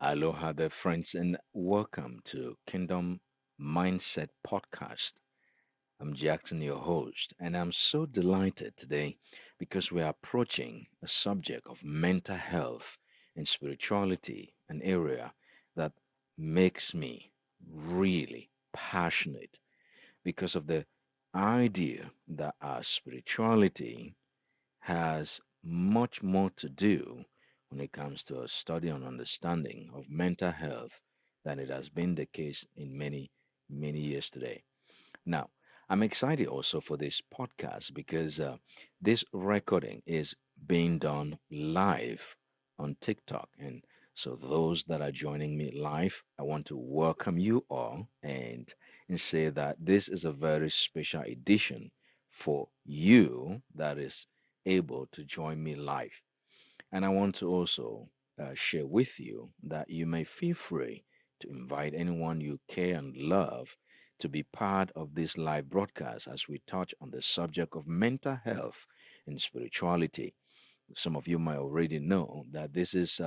Aloha there, friends, and welcome to Kingdom Mindset Podcast. I'm Jackson, your host, and I'm so delighted today because we are approaching a subject of mental health and spirituality, an area that makes me really passionate because of the idea that our spirituality has much more to do when it comes to a study and understanding of mental health than it has been the case in many, many years today. Now, I'm excited also for this podcast because this recording is being done live on TikTok. And so, those that are joining me live, I want to welcome you all and say that this is a very special edition for you that is able to join me live. And I want to also share with you that you may feel free to invite anyone you care and love to be part of this live broadcast as we touch on the subject of mental health and spirituality. Some of you might already know that this is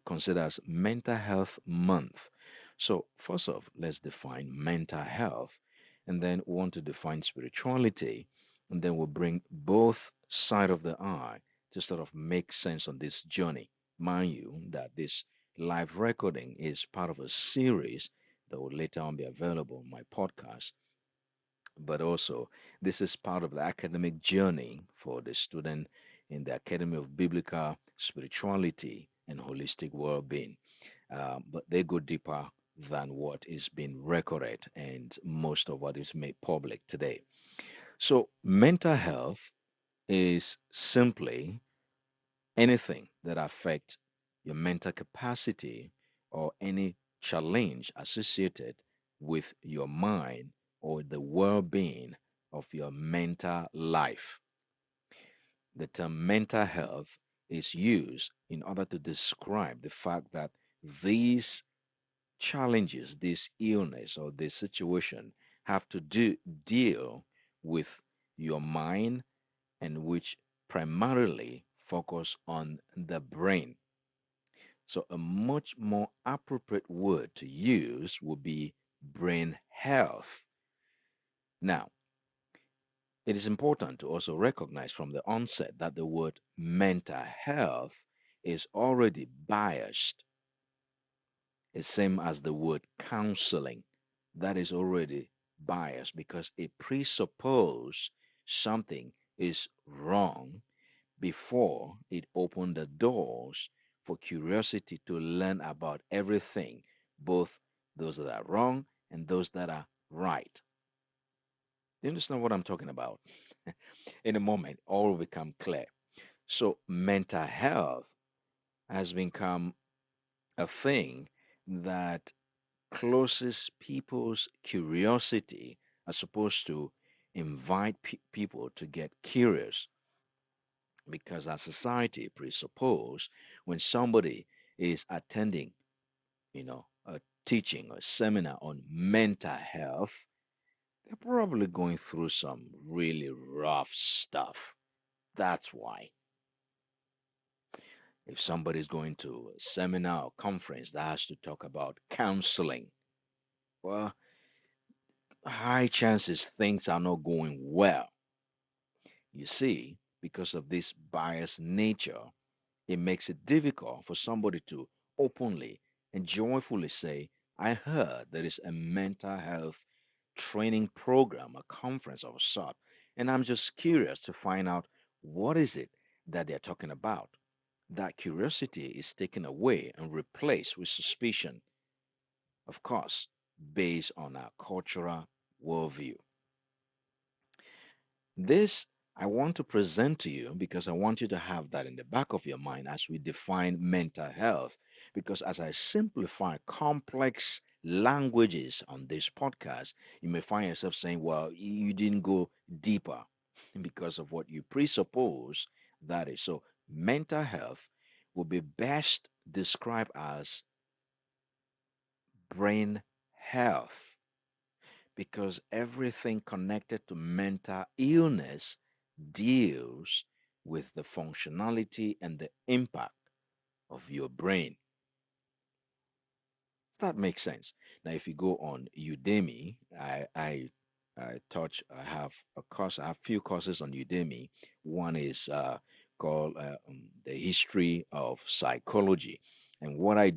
considered as Mental Health Month. So, first off, let's define mental health, and then we want to define spirituality, and then we'll bring both side of the eye to sort of make sense on this journey. Mind you, that this live recording is part of a series that will later on be available on my podcast, but also this is part of the academic journey for the student in the Academy of Biblical Spirituality and Holistic Well-being. But they go deeper than what is being recorded and most of what is made public today. So, mental health is simply anything that affects your mental capacity or any challenge associated with your mind or the well-being of your mental life. The term mental health is used in order to describe the fact that these challenges, this illness or this situation have to deal with your mind and which primarily focus on the brain. So, a much more appropriate word to use would be brain health. Now, it is important to also recognize from the onset that the word mental health is already biased, the same as the word counseling. That is already biased because it presupposes something is wrong before it opened the doors for curiosity to learn about everything, both those that are wrong and those that are right. Do you understand what I'm talking about? In a moment, all will become clear. So, mental health has become a thing that closes people's curiosity as opposed to invite people to get curious because our society presuppose when somebody is attending, a teaching or seminar on mental health, they're probably going through some really rough stuff. That's why. If somebody's going to a seminar or conference that has to talk about counseling, well, high chances things are not going well. You see, because of this biased nature, it makes it difficult for somebody to openly and joyfully say, I heard there is a mental health training program, a conference of a sort, and I'm just curious to find out what is it that they're talking about. That curiosity is taken away and replaced with suspicion, of course, based on our cultural worldview. This I want to present to you because I want you to have that in the back of your mind as we define mental health. Because as I simplify complex languages on this podcast, you may find yourself saying, well, you didn't go deeper because of what you presuppose that is. So, mental health will be best described as brain health because everything connected to mental illness deals with the functionality and the impact of your brain. That makes sense. Now, if you go on Udemy, I have a course. I have few courses on Udemy. One is called the history of psychology, and what I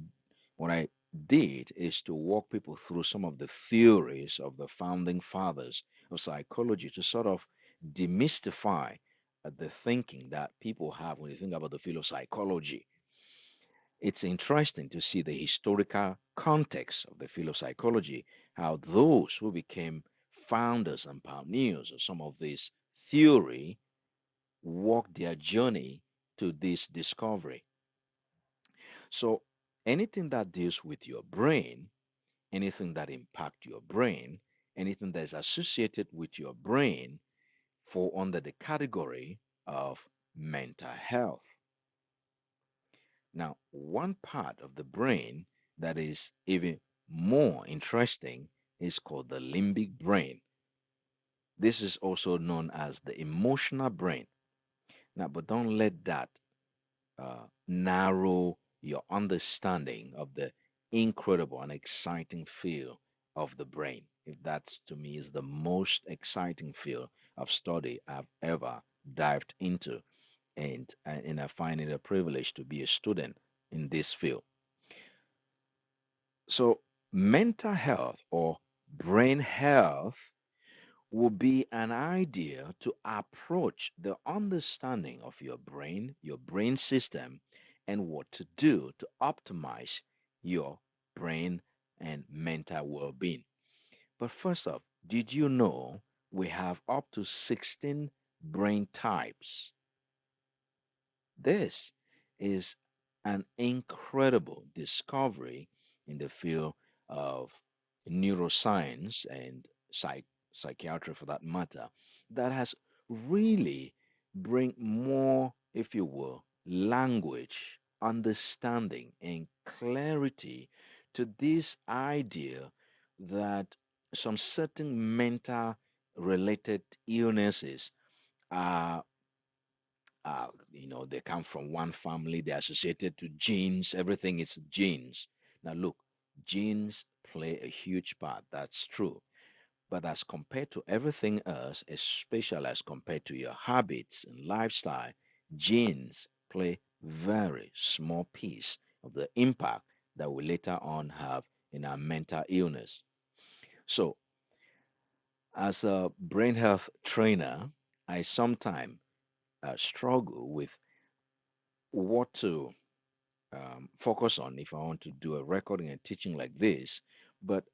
did is to walk people through some of the theories of the founding fathers of psychology to sort of demystify the thinking that people have when they think about the field of psychology. It's interesting to see the historical context of the field of psychology, how those who became founders and pioneers of some of this theory walked their journey to this discovery. So anything that deals with your brain, anything that impacts your brain, anything that is associated with your brain fall under the category of mental health. Now, one part of the brain that is even more interesting is called the limbic brain. This is also known as the emotional brain. Now, but don't let that narrow your understanding of the incredible and exciting field of the brain. If that to me is the most exciting field of study I've ever dived into, and I find it a privilege to be a student in this field. So, mental health or brain health will be an idea to approach the understanding of your brain system, and what to do to optimize your brain and mental well being. But first off, did you know we have up to 16 brain types? This is an incredible discovery in the field of neuroscience and psychiatry for that matter that has really bring more, if you will, language, understanding, and clarity to this idea that some certain mental related illnesses are they come from one family, they're associated to genes, everything is genes. Now, look, genes play a huge part, that's true. But as compared to everything else, especially as compared to your habits and lifestyle, genes play very small piece of the impact that we later on have in our mental illness. So, as a brain health trainer, I sometimes struggle with what to focus on if I want to do a recording and teaching like this. But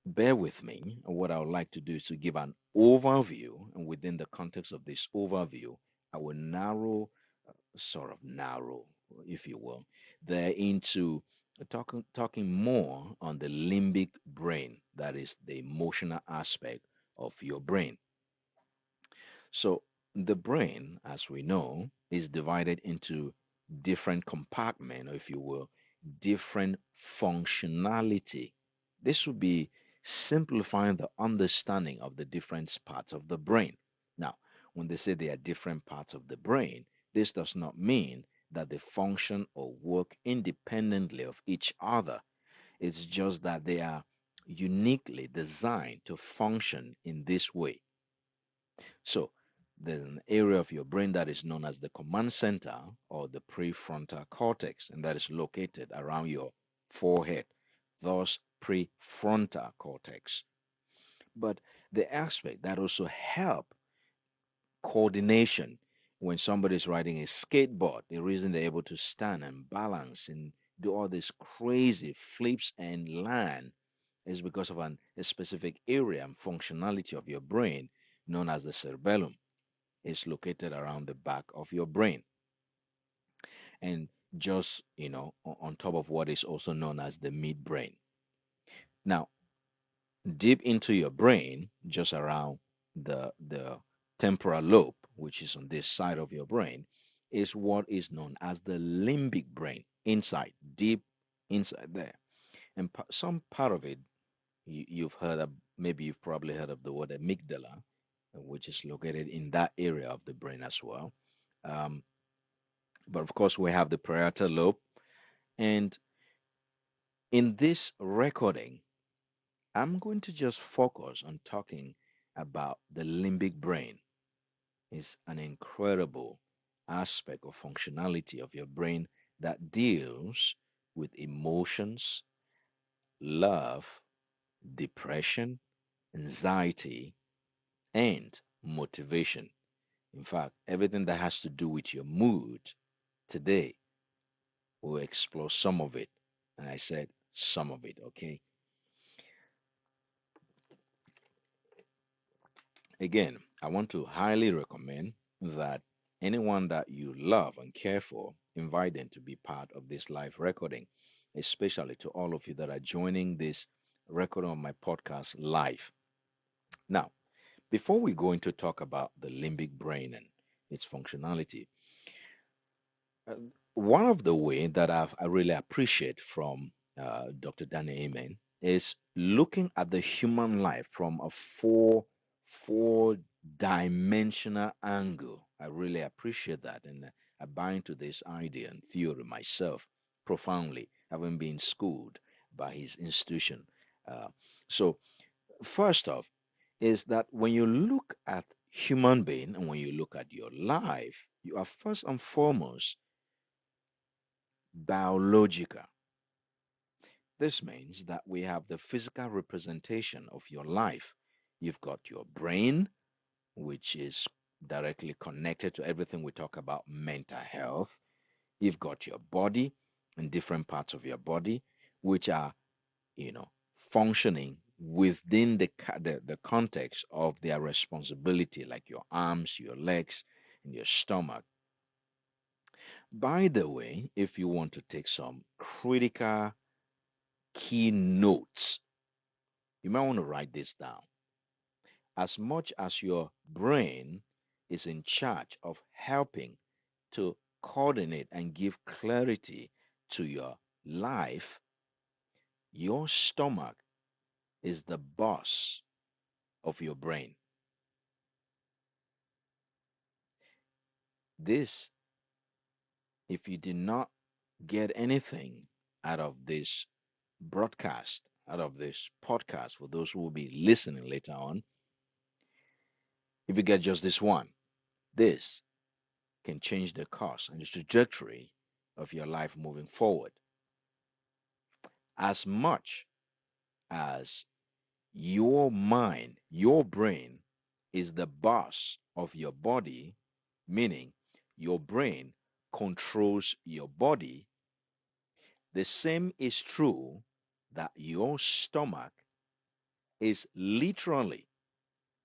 bear with me. What I would like to do is to give an overview, and within the context of this overview, I will sort of narrow, if you will, there into talking more on the limbic brain, that is the emotional aspect of your brain. So the brain, as we know, is divided into different compartments, or if you will, different functionality. This would be simplifying the understanding of the different parts of the brain. Now, when they say they are different parts of the brain, this does not mean that they function or work independently of each other. It's just that they are uniquely designed to function in this way. So there's an area of your brain that is known as the command center or the prefrontal cortex, and that is located around your forehead, thus prefrontal cortex. But the aspect that also help coordination when somebody is riding a skateboard, the reason they're able to stand and balance and do all these crazy flips and land is because of a specific area and functionality of your brain known as the cerebellum. Is located around the back of your brain, and just on top of what is also known as the midbrain. Now, deep into your brain, just around the temporal lobe, which is on this side of your brain, is what is known as the limbic brain, inside, deep inside there. And some part of it, you've heard of, maybe you've probably heard of the word amygdala, which is located in that area of the brain as well. um, But of course, we have the parietal lobe, and In this recording, I'm going to just focus on talking about the limbic brain. It's an incredible aspect of functionality of your brain that deals with emotions, love, depression, anxiety, and motivation. In fact, everything that has to do with your mood today, we'll explore some of it. And I said some of it, okay? Again, I want to highly recommend that anyone that you love and care for, invite them to be part of this live recording, especially to all of you that are joining this recording of my podcast live. Now, before we go into talk about the limbic brain and its functionality, uh, one of the way that I really appreciate from Dr. Danny Amen is looking at the human life from a four dimensional angle. I really appreciate that, and I buy into this idea and theory myself profoundly, having been schooled by his institution. Uh, so first off, is that when you look at human being and when you look at your life, you are first and foremost biological. This means that we have the physical representation of your life. You've got your brain, which is directly connected to everything we talk about mental health. You've got your body and different parts of your body, which are, functioning within the context of their responsibility, like your arms, your legs, and your stomach. By the way, if you want to take some critical key notes, you might want to write this down. As much as your brain is in charge of helping to coordinate and give clarity to your life, your stomach is the boss of your brain. This, if you did not get anything out of this broadcast, out of this podcast, for those who will be listening later on, if you get just this one, this can change the course and the trajectory of your life moving forward. As much as your mind, your brain is the boss of your body, meaning your brain controls your body, the same is true that your stomach is literally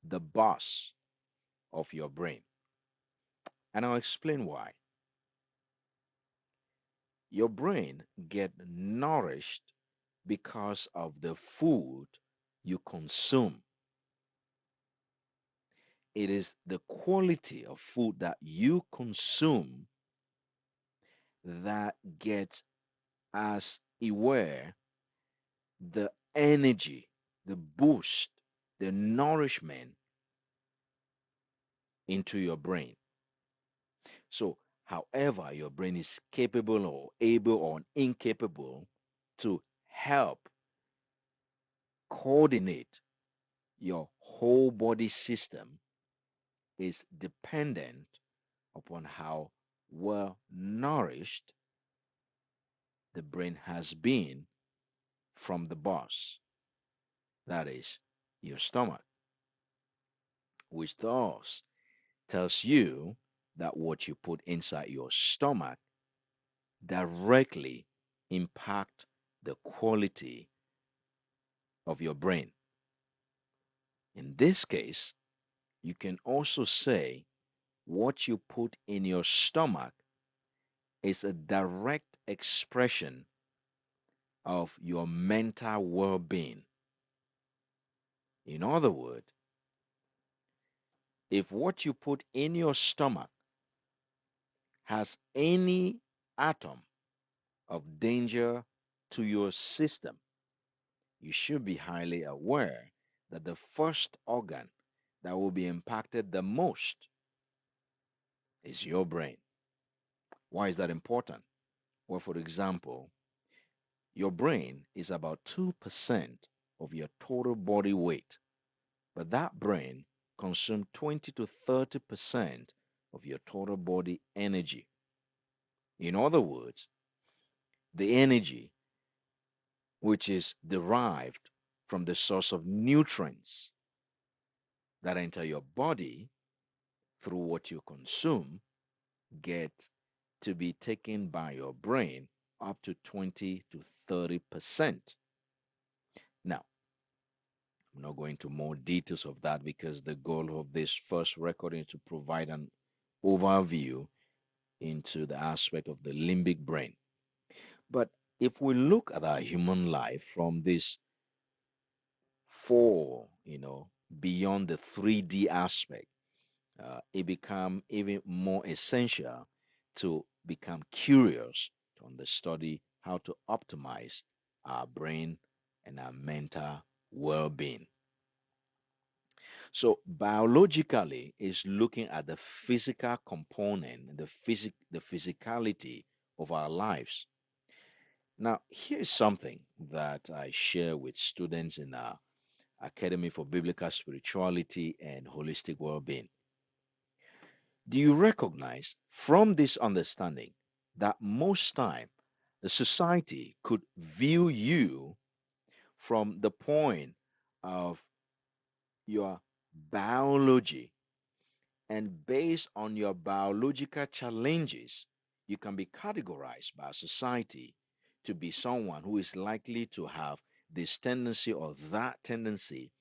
the boss of your brain. And I'll explain why. Your brain get nourished because of the food you consume. It is the quality of food that you consume that gets as aware the energy, the boost, the nourishment into your brain. So, however, your brain is capable or able or incapable to help coordinate your whole body system is dependent upon how well nourished the brain has been from the boss, that is, your stomach, which thus tells you that what you put inside your stomach directly impact the quality of your brain. In this case, you can also say what you put in your stomach is a direct expression of your mental well being. In other words, if what you put in your stomach has any atom of danger to your system, you should be highly aware that the first organ that will be impacted the most is your brain. Why is that important? Well, for example, Your brain is about 2% of your total body weight, but that brain consumes 20 to 30% of your total body energy. In other words, the energy which is derived from the source of nutrients that enter your body through what you consume get to be taken by your brain up to 20 to 30%. Now, I'm not going into more details of that because the goal of this first recording is to provide an overview into the aspect of the limbic brain. But if we look at our human life from this four, beyond the 3D aspect, it become even more essential to become curious to understudy how to optimize our brain and our mental well-being. So biologically is looking at the physical component, the physicality of our lives. Now, here's something that I share with students in our Academy for Biblical Spirituality and Holistic Well-being. Do you recognize from this understanding that most time the society could view you from the point of your biology, and based on your biological challenges, you can be categorized by society to be someone who is likely to have this tendency or that tendency,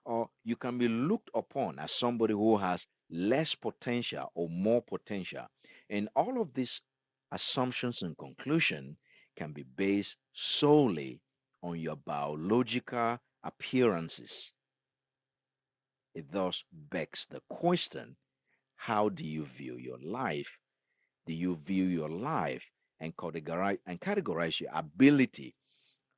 or you can be looked upon as somebody who has less potential or more potential. And all of these assumptions and conclusion can be based solely on your biological appearances. It thus begs the question, how do you view your life? Do you view your life and categorize your ability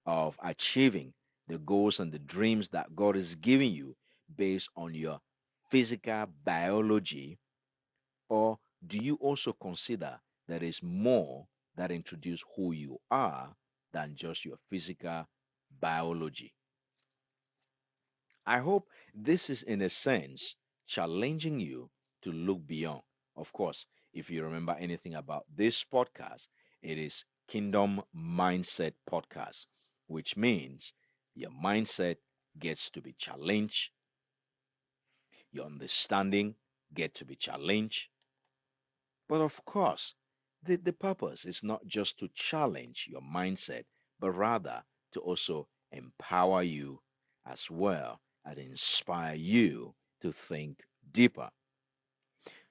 of achieving the goals and the dreams that God is giving you based on your physical biology? Or do you also consider there is more that introduce who you are than just your physical biology? I hope this is, in a sense, challenging you to look beyond. Of course, if you remember anything about this podcast, it is Kingdom Mindset Podcast, which means your mindset gets to be challenged, your understanding get to be challenged. But of course, the purpose is not just to challenge your mindset, but rather to also empower you as well and inspire you to think deeper.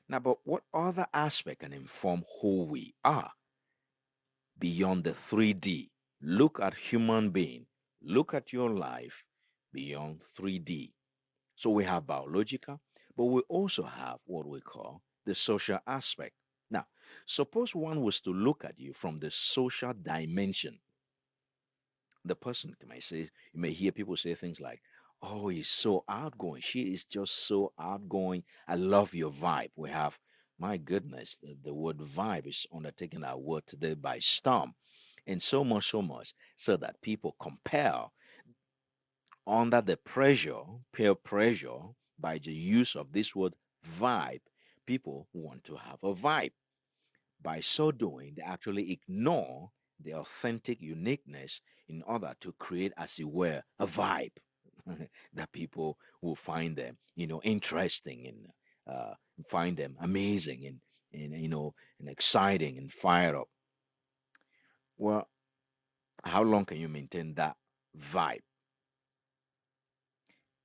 Now, but what other aspect can inform who we are beyond the 3D? Look at human being, look at your life beyond 3D. So we have biological, but we also have what we call the social aspect. Now, suppose one was to look at you from the social dimension. The person may say, you may hear people say things like, "Oh, he's so outgoing. She is just so outgoing. I love your vibe." We have, my goodness, the word vibe is undertaking our word today by storm. And so much, so that people compare under the pressure, peer pressure, by the use of this word vibe, people want to have a vibe. By so doing, they actually ignore the authentic uniqueness in order to create, as it were, a vibe that people will find them, interesting and find them amazing and exciting and fired up. Well, how long can you maintain that vibe?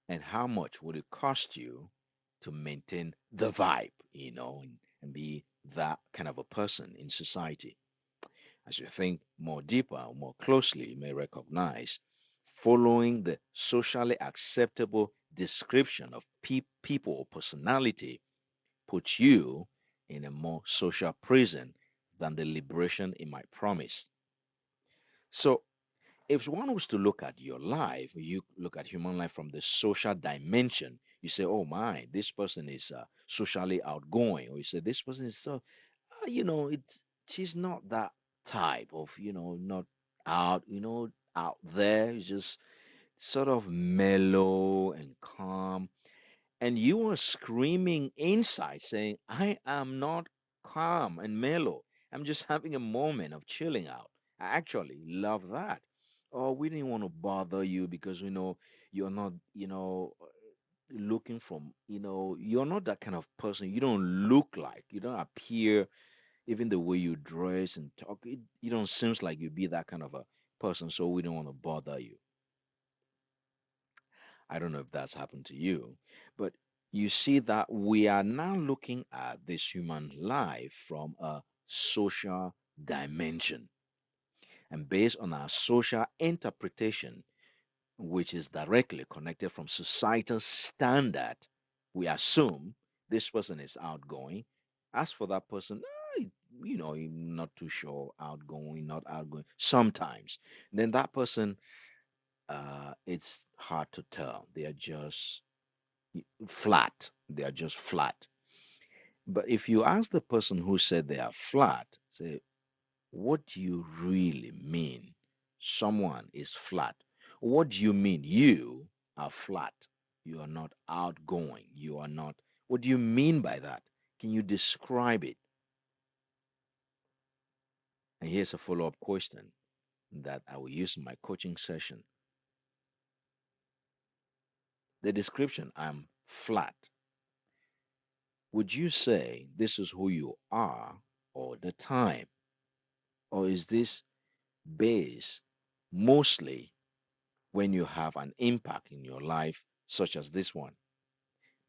And how much would it cost you to maintain the vibe, and be that kind of a person in society? As you think more deeper, more closely, you may recognize following the socially acceptable description of people or personality puts you in a more social prison than the liberation it might promise. So, if one was to look at your life, you look at human life from the social dimension, you say, "Oh my, this person is socially outgoing," or you say, "This person is so, it's she's not that type of, not." out, out there. He's just sort of mellow and calm. And you are screaming inside saying, I am not calm and mellow. I'm just having a moment of chilling out. I actually love that. Or we didn't want to bother you because we know you're not, looking from, you're not that kind of person. You don't look like, you don't appear, even the way you dress and talk, you don't seems like you be that kind of a person. So we don't want to bother you. I don't know if that's happened to you, but you see that we are now looking at this human life from a social dimension. And based on our social interpretation, which is directly connected from societal standard, we assume this person is outgoing. As for that person, I'm not too sure, outgoing, not outgoing, sometimes. Then that person, it's hard to tell. They are just flat. They are just flat. But if you ask the person who said they are flat, say, what do you really mean? Someone is flat. What do you mean you are flat? You are not outgoing. You are not. What do you mean by that? Can you describe it? And here's a follow up question that I will use in my coaching session. The description, I'm flat. Would you say this is who you are all the time? Or is this based mostly when you have an impact in your life, such as this one?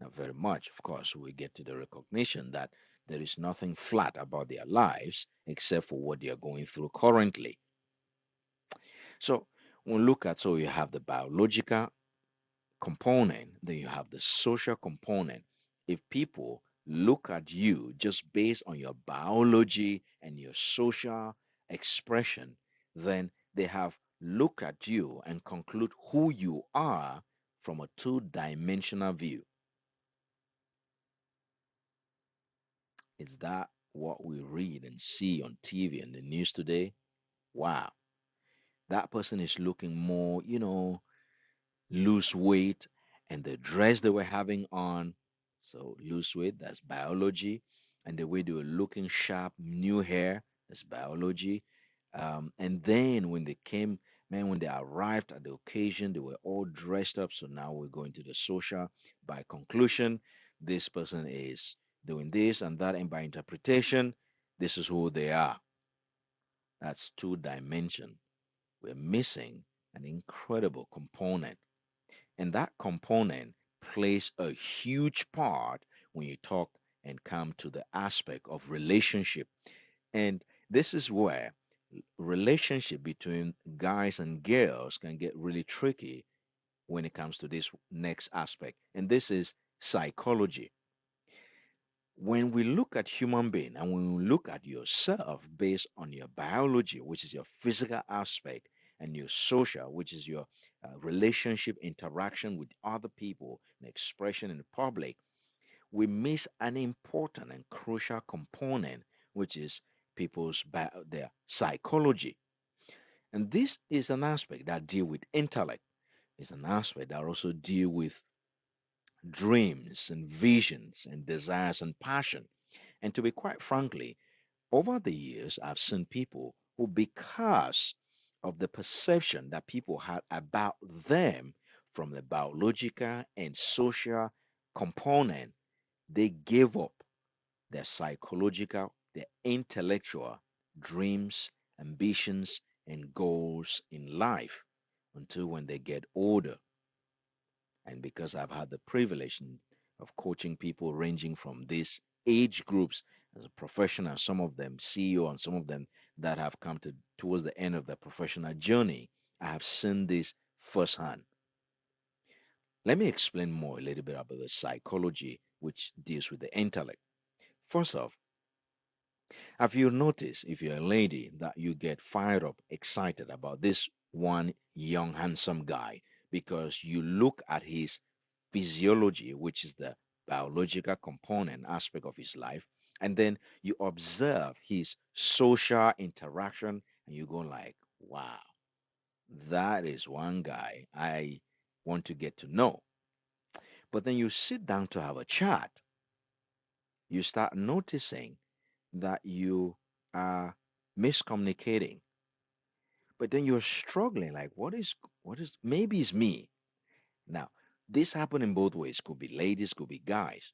Now, very much, of course, we get to the recognition that there is nothing flat about their lives except for what they are going through currently. So, when we look at, so you have the biological component, then you have the social component. If people look at you just based on your biology and your social expression, then they have looked at you and conclude who you are from a two-dimensional view. Is that what we read and see on TV and the news today? Wow, that person is looking more, lose weight, and the dress they were having on. So lose weight, that's biology. And the way they were looking sharp, new hair, that's biology. And then when they came, man, when they arrived at the occasion, they were all dressed up. So now we're going to the social. By conclusion, this person is doing this and that, and by interpretation, this is who they are. That's two dimension. We're missing an incredible component, and that component plays a huge part when you talk and come to the aspect of relationship. And this is where relationship between guys and girls can get really tricky when it comes to this next aspect. And this is psychology. When we look at human being and when we look at yourself based on your biology, which is your physical aspect, and your social, which is your relationship interaction with other people and expression in the public, we miss an important and crucial component, which is their psychology. And this is an aspect that deal with intellect. It's an aspect that also deal with dreams and visions and desires and passion. And to be quite frankly, over the years, I've seen people who, because of the perception that people had about them from the biological and social component, they gave up their psychological, their intellectual dreams, ambitions, and goals in life until when they get older. And because I've had the privilege of coaching people ranging from these age groups as a professional, some of them CEO, and some of them that have come to towards the end of their professional journey, I have seen this firsthand. Let me explain more a little bit about the psychology which deals with the intellect. First off, have you noticed if you're a lady that you get fired up, excited about this one young, handsome guy because you look at his physiology, which is the biological component aspect of his life, and then you observe his social interaction and you go like, Wow, that is one guy I want to get to know. But then you sit down to have a chat, you start noticing that you are miscommunicating. But then you're struggling, like, maybe it's me. Now, this happen in both ways. Could be ladies, could be guys.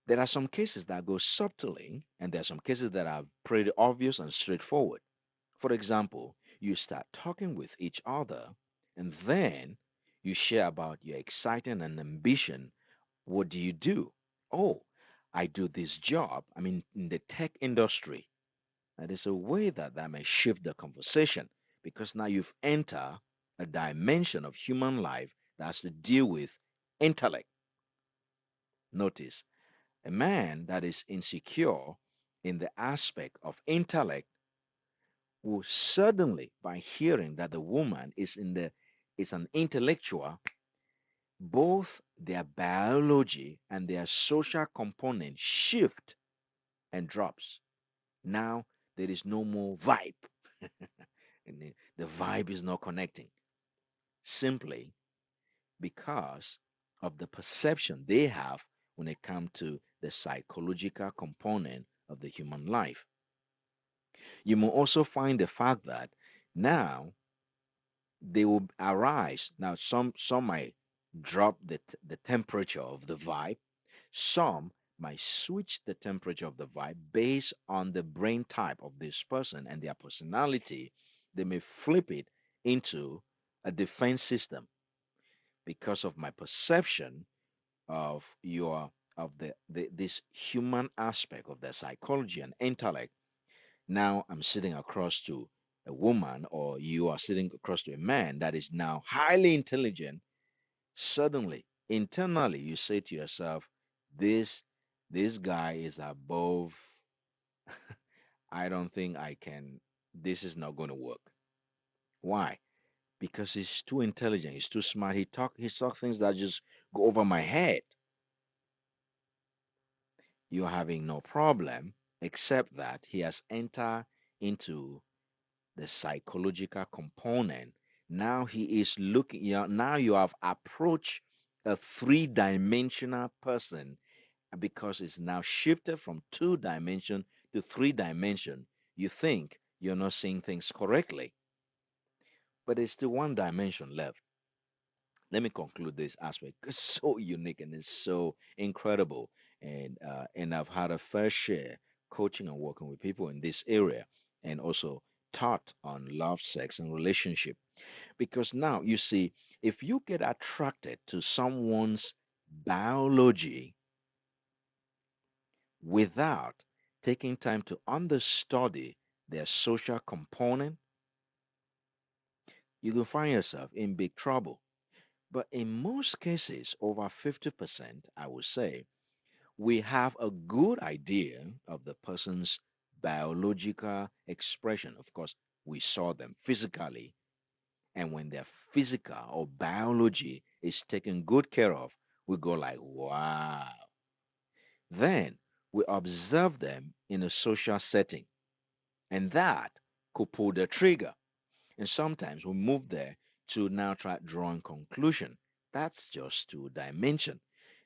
There are some cases that go subtly, and there are some cases that are pretty obvious and straightforward. For example, you start talking with each other, and then you share about your excitement and ambition. What do you do? Oh, I do this job. I'm in the tech industry. And there's a way that that may shift the conversation because now you've entered a dimension of human life that has to deal with intellect. Notice a man that is insecure in the aspect of intellect will suddenly, by hearing that the woman is an intellectual, both their biology and their social component shift and drops. Now there is no more vibe. And the vibe is not connecting simply because of the perception they have when it comes to the psychological component of the human life. You may also find the fact that now they will arise. Now, some might drop the temperature of the vibe. Some might switch the temperature of the vibe based on the brain type of this person and their personality. They may flip it into a defense system because of my perception of this human aspect of their psychology and intellect. Now I'm sitting across to a woman, or you are sitting across to a man that is now highly intelligent. Suddenly, internally, you say to yourself, "This this guy is above. I don't think I can. This is not going to work." Why? Because he's too intelligent. He's too smart. He talk things that just go over my head. You're having no problem, except that he has entered into the psychological component. Now he is looking, now you have approached a three-dimensional person because it's now shifted from two dimension to three dimension. You think you're not seeing things correctly, but there's still one dimension left. Let me conclude this aspect. It's so unique and it's so incredible. And I've had a fair share coaching and working with people in this area, and also taught on love, sex, and relationship. Because now you see, if you get attracted to someone's biology without taking time to understudy their social component, you can find yourself in big trouble. But in most cases, over 50%, I would say, we have a good idea of the person's biological expression. Of course, we saw them physically, and when their physical or biology is taken good care of, we go like, wow. Then we observe them in a social setting, and that could pull the trigger. And sometimes we move there to now try drawing conclusion. That's just two dimension.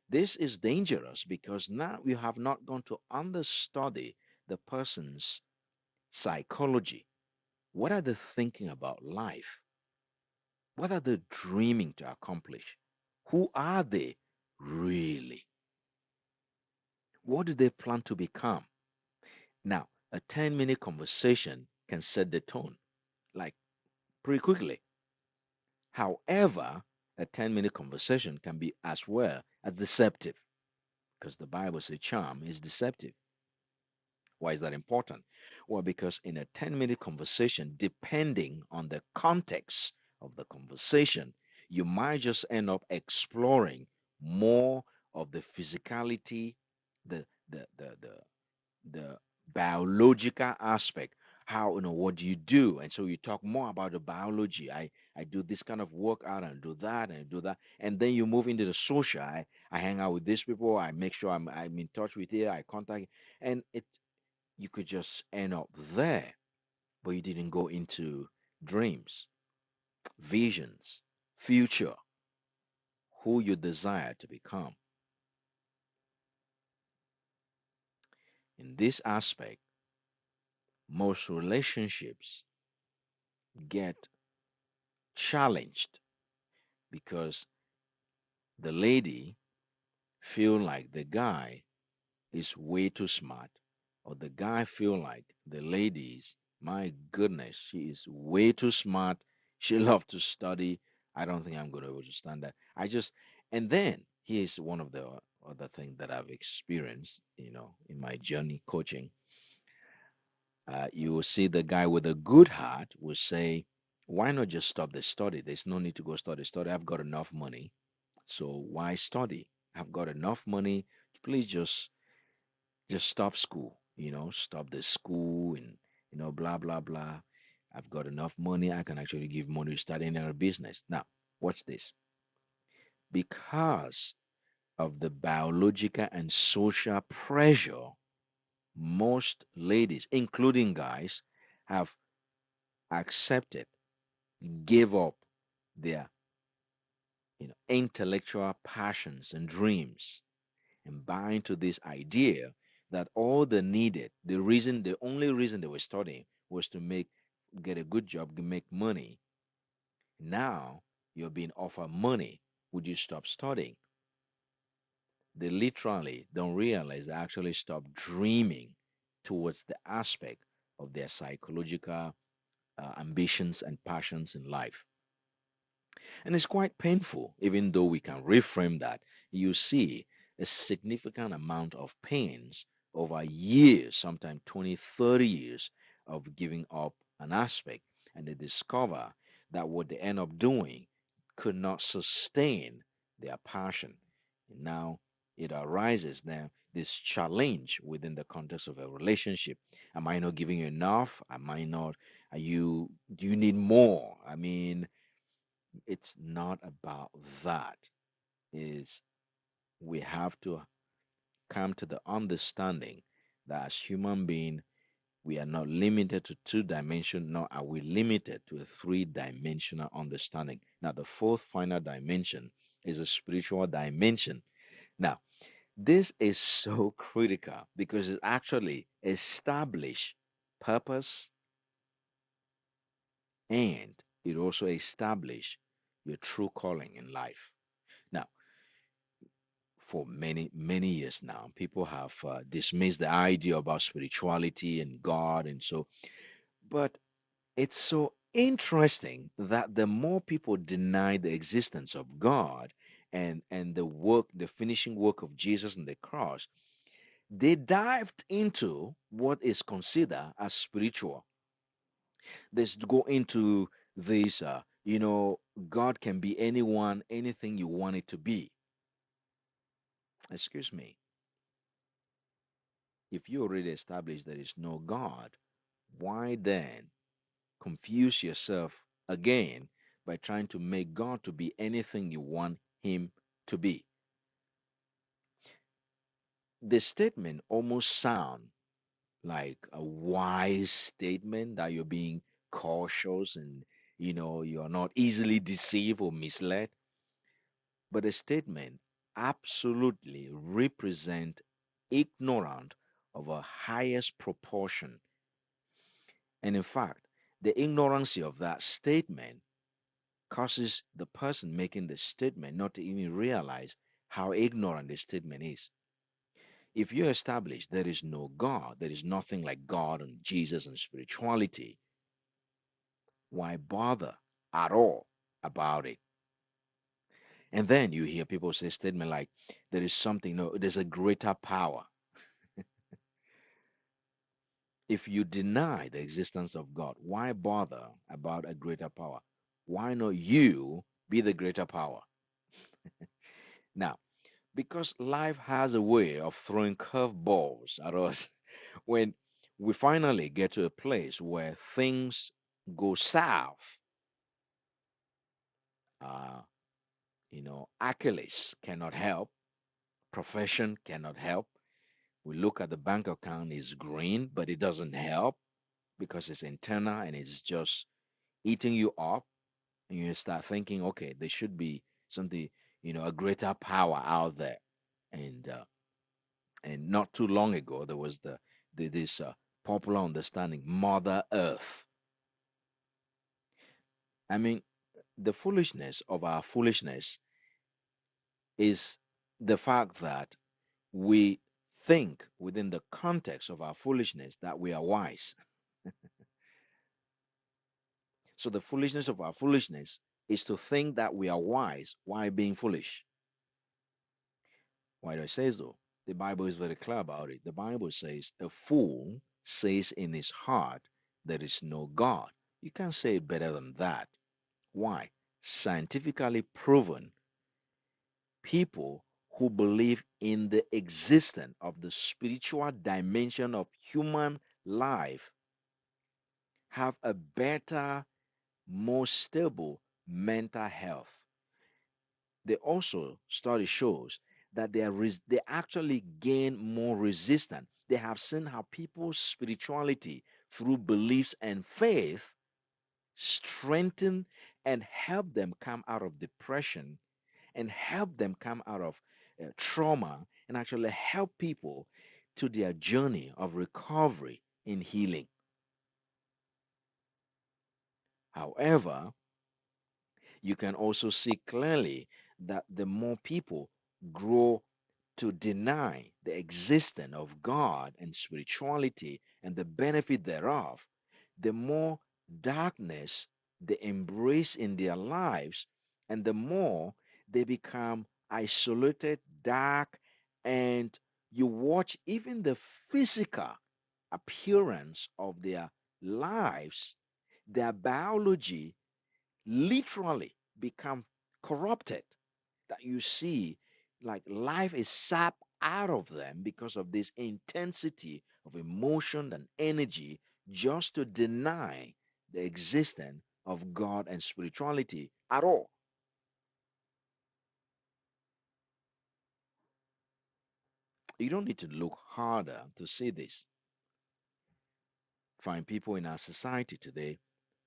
This is dangerous because now you have not gone to understudy the person's psychology. What are they thinking about life? What are they dreaming to accomplish? Who are they really? What do they plan to become? Now, a 10-minute conversation can set the tone, like pretty quickly. However, a 10-minute conversation can be as well as deceptive because the Bible says charm is deceptive. Why is that important? Well, because in a 10-minute conversation, depending on the context of the conversation, you might just end up exploring more of the physicality, the the the the, the biological aspect. How, what do you do? And so you talk more about the biology. I do this kind of workout and do that and do that. And then you move into the social. I hang out with these people. I make sure I'm in touch with here. I contact, and it you could just end up there. but you didn't go into dreams, visions, future, who you desire to become. In this aspect, most relationships get challenged because the lady feel like the guy is way too smart, or the guy feel like the ladies, my goodness, she is way too smart. She love to study. I don't think I'm going to be able to stand that. And then here's one of the other things that I've experienced, in my journey coaching. You will see the guy with a good heart will say, why not just stop the study? There's no need to go study. I've got enough money. So why study? I've got enough money. Please just stop school, stop the school and blah blah blah. I've got enough money. I can actually give money to start any other business. Now, watch this. Because of the biological and social pressure, most ladies, including guys, have accepted, gave up their intellectual passions and dreams and buy into this idea that all they needed, the only reason they were studying was to get a good job, to make money. Now you're being offered money. Would you stop studying? They literally don't realize they actually stop dreaming towards the aspect of their psychological ambitions and passions in life. And it's quite painful, even though we can reframe that. You see a significant amount of pains over years, sometimes 20, 30 years of giving up an aspect, and they discover that what they end up doing could not sustain their passion. And now it arises now this challenge within the context of a relationship. Am I not giving you enough? Am I not? Do you need more? I mean, it's not about that. Is we have to come to the understanding that as human being we are not limited to two dimension, nor are we limited to a three-dimensional understanding. Now the fourth final dimension is a spiritual dimension. Now this is so critical because it actually establish purpose, and it also establish your true calling in life. Now, for many, many years now, people have dismissed the idea about spirituality and God, and so, but it's so interesting that the more people deny the existence of God and the finishing work of Jesus on the cross, they dived into what is considered as spiritual. They go into this, God can be anyone, anything you want it to be. Excuse me. If you already established there is no God, why then confuse yourself again by trying to make God to be anything you want him to be? The statement almost sound like a wise statement that you're being cautious and you're not easily deceived or misled, but the statement absolutely represent ignorant of a highest proportion. And in fact, the ignorance of that statement causes the person making the statement not to even realize how ignorant the statement is. If you establish there is no God, there is nothing like God and Jesus and spirituality, why bother at all about it? And then you hear people say statement like there is something, no, there's a greater power. If you deny the existence of God, why bother about a greater power? Why not you be the greater power? Now, because life has a way of throwing curveballs at us, when we finally get to a place where things go south, uh, Achilles cannot help, profession cannot help. We look at the bank account is green, but it doesn't help. because it's internal and it's just eating you up, and you start thinking, okay, there should be something, a greater power out there. And not too long ago, there was this popular understanding, Mother Earth. I mean, the foolishness of our foolishness is the fact that we think within the context of our foolishness that we are wise. So the foolishness of our foolishness is to think that we are wise while being foolish. Why do I say so? The Bible is very clear about it. The Bible says, a fool says in his heart, there is no God. You can't say it better than that. Why? Scientifically proven, people who believe in the existence of the spiritual dimension of human life have a better, more stable mental health. They also study shows that they actually gain more resistance. They have seen how people's spirituality through beliefs and faith strengthen and help them come out of depression and help them come out of trauma and actually help people to their journey of recovery in healing. However, you can also see clearly that the more people grow to deny the existence of God and spirituality and the benefit thereof, the more darkness they embrace in their lives, and the more they become isolated, dark, and you watch even the physical appearance of their lives, their biology literally become corrupted, that you see like life is sapped out of them because of this intensity of emotion and energy just to deny the existence of God and spirituality at all. You don't need to look harder to see this. Find people in our society today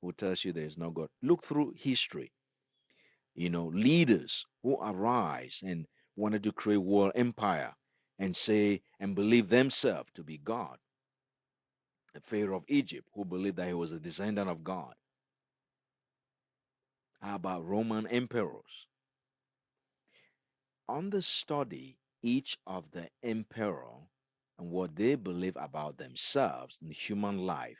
who tells you there is no God. Look through history. Leaders who arise and wanted to create world empire and say and believe themselves to be God. The Pharaoh of Egypt, who believed that he was a descendant of God. How about Roman emperors? Understudy each of the emperor and what they believe about themselves in human life.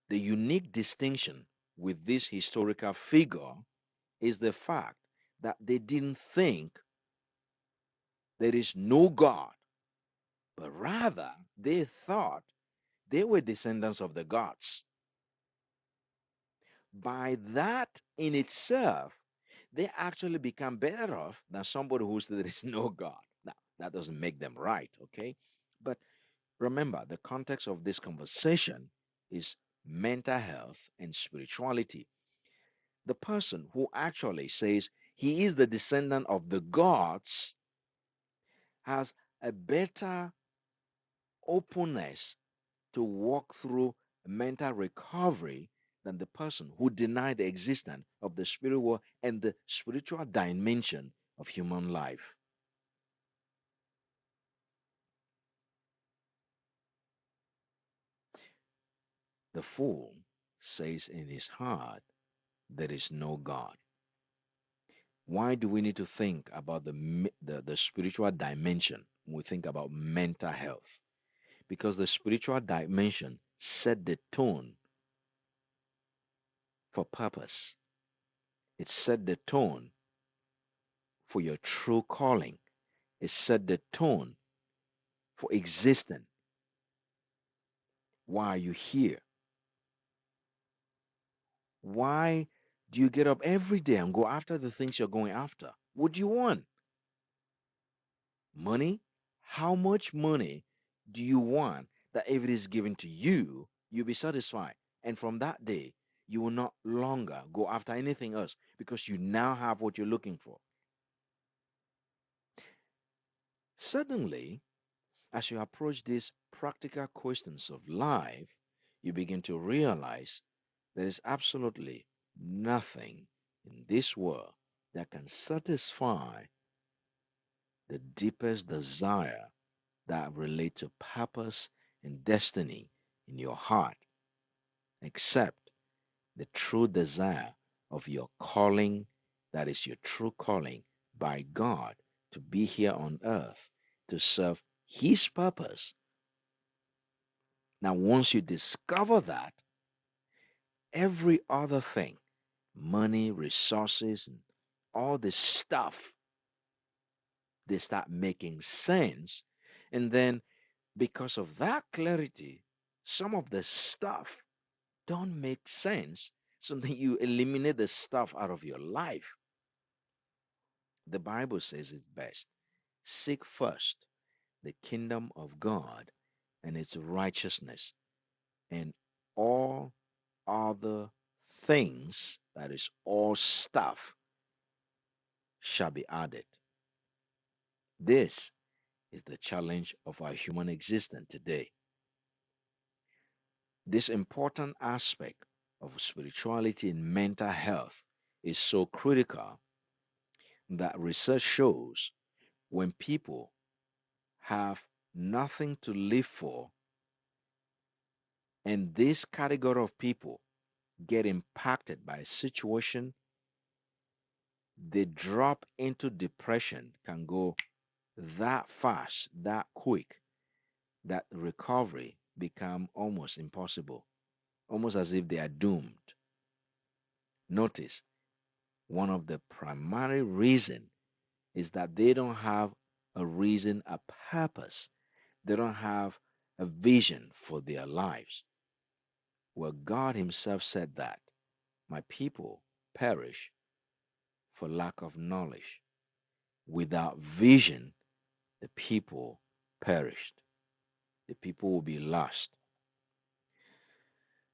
The unique distinction with this historical figure is the fact that they didn't think there is no God, but rather they thought they were descendants of the gods. By that in itself, they actually become better off than somebody who says there is no God. Now, that doesn't make them right, okay? But remember, the context of this conversation is mental health and spirituality. The person who actually says he is the descendant of the gods has a better openness to walk through mental recovery than the person who denied the existence of the spirit world and the spiritual dimension of human life. The fool says in his heart, there is no God. Why do we need to think about the spiritual dimension when we think about mental health? Because the spiritual dimension set the tone for purpose. It set the tone for your true calling. It set the tone for existence. Why are you here? Why do you get up every day and go after the things you're going after? What do you want? Money? How much money do you want that if it is given to you, you'll be satisfied? And from that day, you will not longer go after anything else because you now have what you're looking for. Suddenly, as you approach this practical questions of life, you begin to realize there is absolutely nothing in this world that can satisfy the deepest desire that relate to purpose and destiny in your heart, except the true desire of your calling, that is your true calling by God to be here on earth to serve His purpose. Now, once you discover that, every other thing, money, resources, and all this stuff, they start making sense. And then, because of that clarity, some of the stuff don't make sense. So then you eliminate the stuff out of your life. The Bible says it's best. Seek first the kingdom of God and its righteousness, and all other things, that is, all stuff, shall be added. This is the challenge of our human existence today. This important aspect of spirituality and mental health is so critical that research shows when people have nothing to live for, and this category of people get impacted by a situation, they drop into depression, can go that fast, that quick, that recovery become almost impossible, almost as if they are doomed. Notice one of the primary reason is that they don't have a reason, a purpose. They don't have a vision for their lives. Well, God Himself said that my people perish for lack of knowledge. Without vision, the people perished. The people will be lost.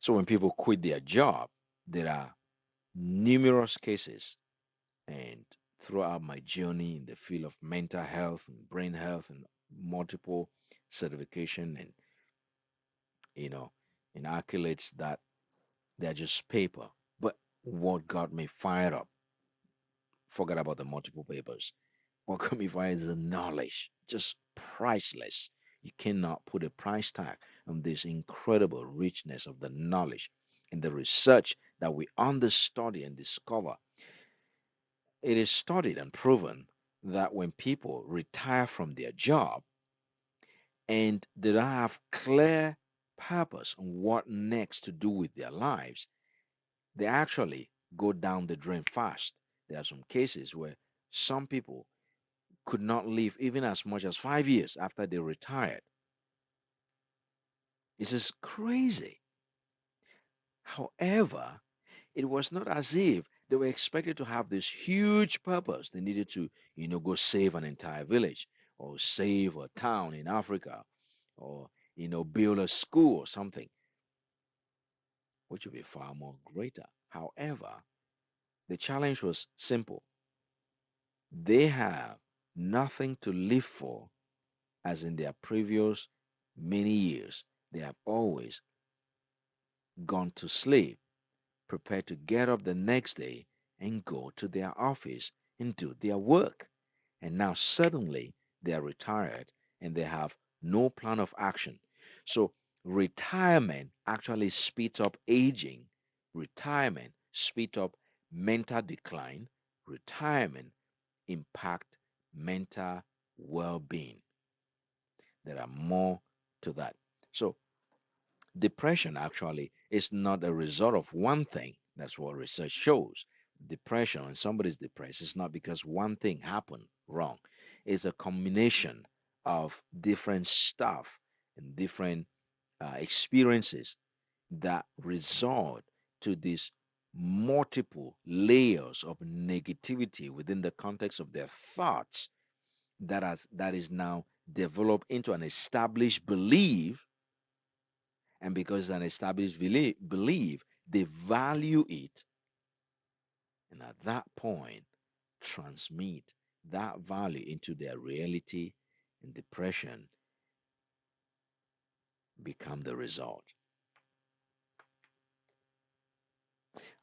So when people quit their job, there are numerous cases. And throughout my journey in the field of mental health and brain health and multiple certification and you know and accolades, that they're just paper. But what got me fired up, forget about the multiple papers. What got me fired is the knowledge, just priceless. You cannot put a price tag on this incredible richness of the knowledge and the research that we understudy and discover. It is studied and proven that when people retire from their job and they don't have clear purpose on what next to do with their lives, they actually go down the drain fast. There are some cases where some people could not live even as much as 5 years after they retired. This is crazy. However, it was not as if they were expected to have this huge purpose. They needed to, go save an entire village or save a town in Africa or, build a school or something, which would be far more greater. However, the challenge was simple. They have nothing to live for, as in their previous many years. They have always gone to sleep, prepared to get up the next day and go to their office and do their work. And now suddenly they are retired and they have no plan of action. So retirement actually speeds up aging. Retirement speeds up mental decline. Retirement impact mental well-being. There are more to that. So depression actually is not a result of one thing. That's what research shows. Depression, when somebody's depressed, it's not because one thing happened wrong. It's a combination of different stuff and different experiences that result to these multiple layers of negativity within the context of their thoughts that is now developed into an established belief, and because it's an established belief, they value it, and at that point, transmit that value into their reality, and depression become the result.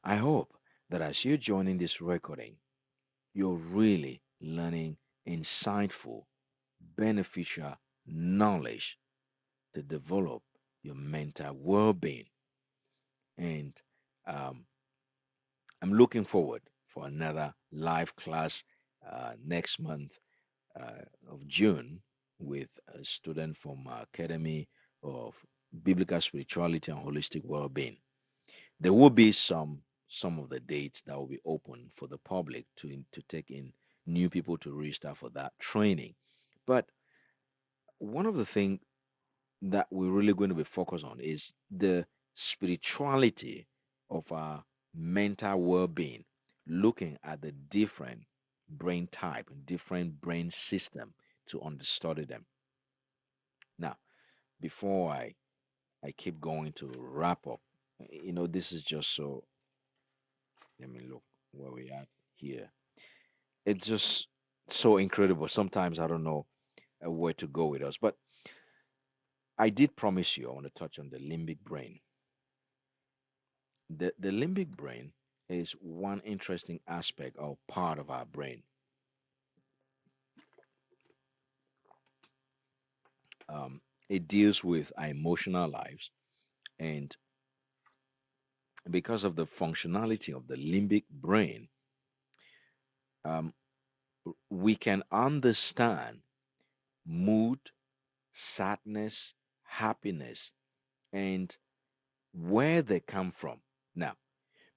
I hope that as you're joining this recording, you're really learning insightful, beneficial knowledge to develop your mental well being. And um, I'm looking forward for another live class next month of June with a student from Academy of Biblical Spirituality and Holistic Well-being. There will be some of the dates that will be open for the public to take in new people to register for that training. But one of the things that we're really going to be focused on is the spirituality of our mental well-being, looking at the different brain type, different brain system to understudy them. Now, before I keep going to wrap up, this is just so. Let me look where we at here. It's just so incredible. Sometimes I don't know where to go with us, but I did promise you I want to touch on the limbic brain. The limbic brain is one interesting aspect or part of our brain. Um, it deals with our emotional lives, and because of the functionality of the limbic brain, um, we can understand mood, sadness, happiness, and where they come from. Now,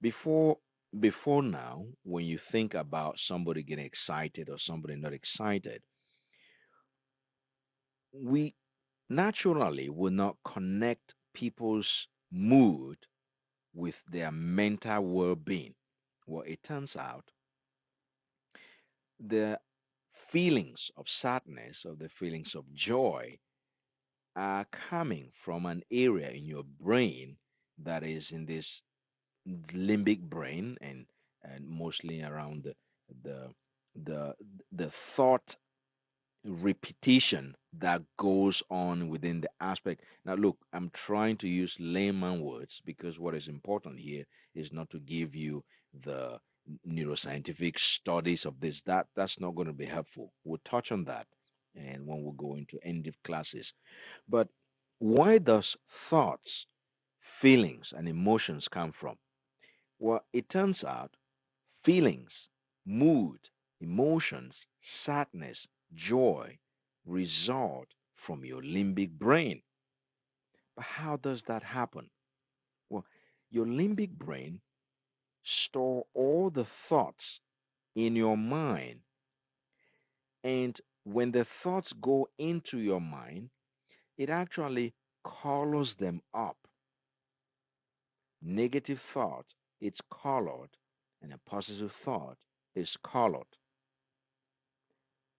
before before now, when you think about somebody getting excited or somebody not excited, we naturally will not connect people's mood with their mental well-being. Well, it turns out the feelings of sadness or the feelings of joy are coming from an area in your brain that is in this limbic brain, and mostly around the the the thought repetition that goes on within the aspect. Now, look, I'm trying to use layman words because what is important here is not to give you the neuroscientific studies of this. That's not going to be helpful. We'll touch on that, and when we go into end-of classes. But why does thoughts, feelings, and emotions come from? Well, it turns out feelings, mood, emotions, sadness, joy result from your limbic brain. But how does that happen? Well, your limbic brain store all the thoughts in your mind, and when the thoughts go into your mind, it actually colors them up. Negative thought, it's colored, and a positive thought is colored.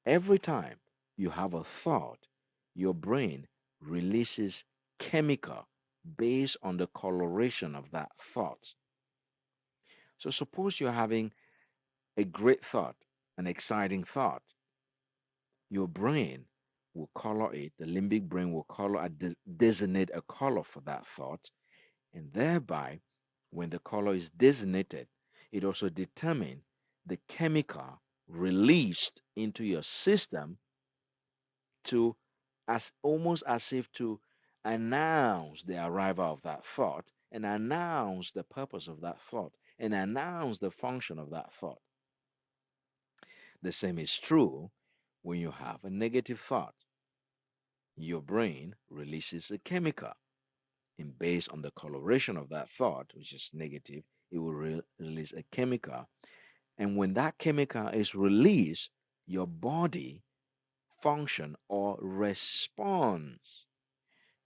Every time you have a thought, your brain releases chemical based on the coloration of that thought. So suppose you're having a great thought, an exciting thought, your brain will color it, the limbic brain will designate a color for that thought, and thereby, when the color is designated, it also determines the chemical released into your system to as almost as if to announce the arrival of that thought and announce the purpose of that thought and announce the function of that thought. The same is true when you have a negative thought. Your brain releases a chemical, and based on the coloration of that thought, which is negative, it will release a chemical. And when that chemical is released, your body function or responds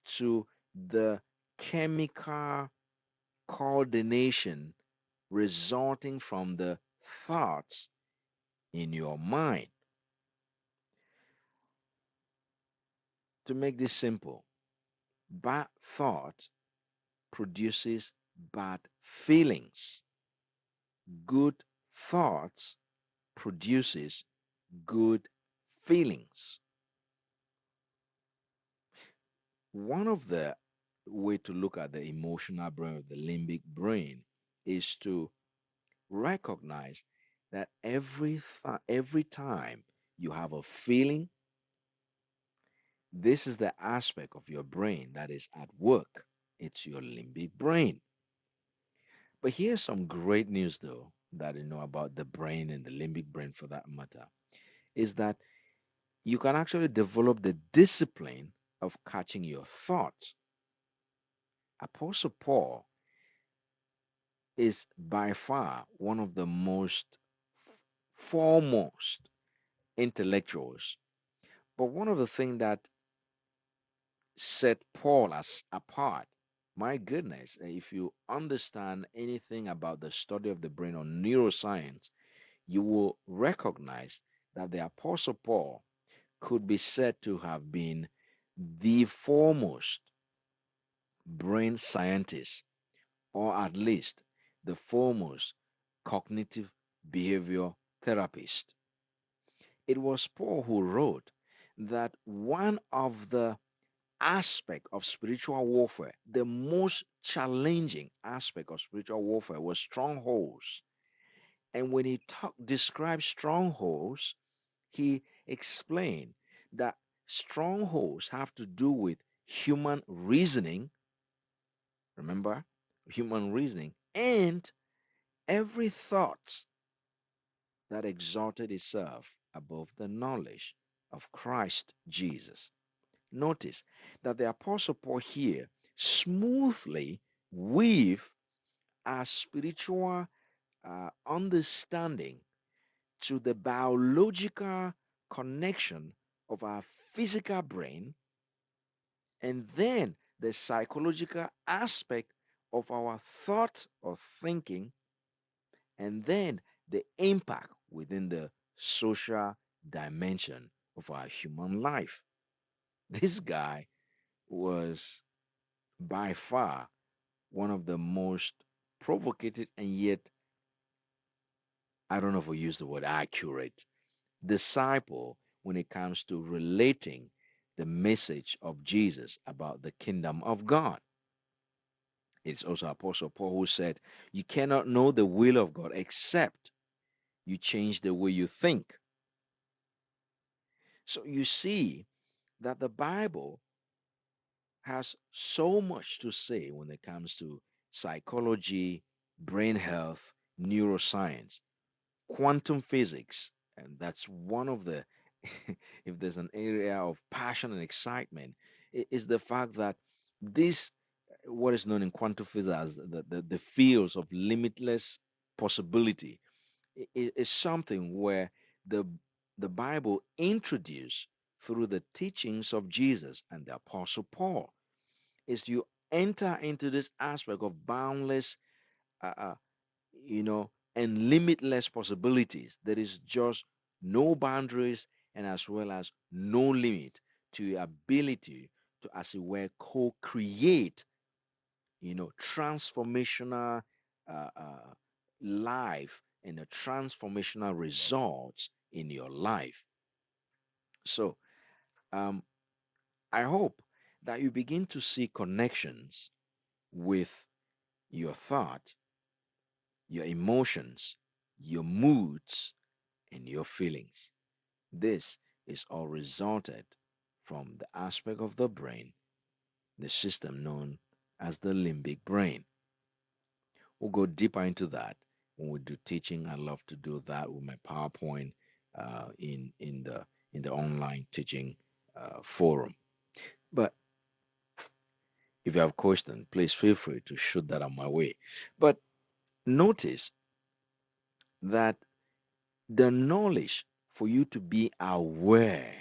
to the chemical coordination resulting from the thoughts in your mind. To make this simple, bad thought produces bad feelings. Good thoughts produces good feelings. One of the way to look at the emotional brain, the limbic brain, is to recognize that every time you have a feeling, this is the aspect of your brain that is at work. It's your limbic brain. But here's some great news, though, that you know about the brain and the limbic brain for that matter, is that you can actually develop the discipline of catching your thoughts. Apostle Paul is by far one of the most foremost intellectuals. But one of the things that set Paul as apart, my goodness, if you understand anything about the study of the brain or neuroscience, you will recognize that the Apostle Paul could be said to have been the foremost brain scientist, or at least the foremost cognitive behavior therapist. It was Paul who wrote that one of the aspect of spiritual warfare, the most challenging aspect of spiritual warfare was strongholds. And when he described strongholds, he explained that strongholds have to do with human reasoning, remember, human reasoning, and every thought that exalted itself above the knowledge of Christ Jesus. Notice that the Apostle Paul here smoothly weave our spiritual understanding to the biological connection of our physical brain and then the psychological aspect of our thought or thinking and then the impact within the social dimension of our human life. This guy was by far one of the most provocative and yet, I don't know if we use the word accurate, disciple when it comes to relating the message of Jesus about the kingdom of God. It's also Apostle Paul who said, you cannot know the will of God except you change the way you think. So you see that the Bible has so much to say when it comes to psychology, brain health, neuroscience, quantum physics. And that's one of the, if there's an area of passion and excitement, is the fact that this, what is known in quantum physics as the fields of limitless possibility, is something where the the Bible introduced through the teachings of Jesus and the Apostle Paul is you enter into this aspect of boundless, uh, uh, and limitless possibilities. There is just no boundaries and as well as no limit to your ability to, as it were, co-create, transformational life and a transformational results in your life. So, um, I hope that you begin to see connections with your thought, your emotions, your moods, and your feelings. This is all resulted from the aspect of the brain, the system known as the limbic brain. We'll go deeper into that when we do teaching. I love to do that with my PowerPoint in the online teaching forum. But if you have questions, please feel free to shoot that on my way. But notice that the knowledge for you to be aware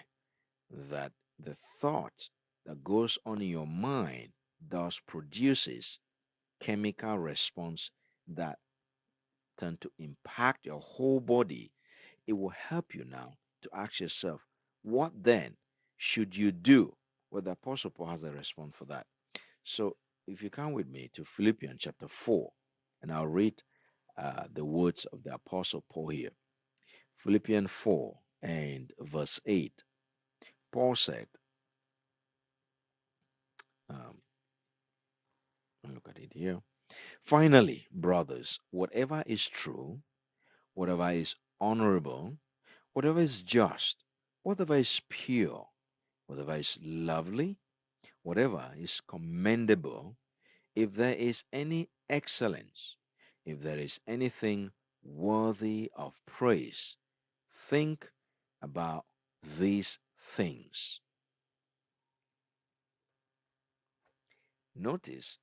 that the thought that goes on in your mind thus produces chemical response that tend to impact your whole body. It will help you now to ask yourself, what then should you do? Well, the Apostle Paul has a response for that. So if you come with me to Philippians chapter 4, and I'll read the words of the Apostle Paul here. Philippians 4 and verse 8. Paul said, um, Look at it here. Finally, brothers, whatever is true, whatever is honorable, whatever is just, whatever is pure, whatever is lovely, whatever is commendable, if there is any excellence, if there is anything worthy of praise, think about these things. Notice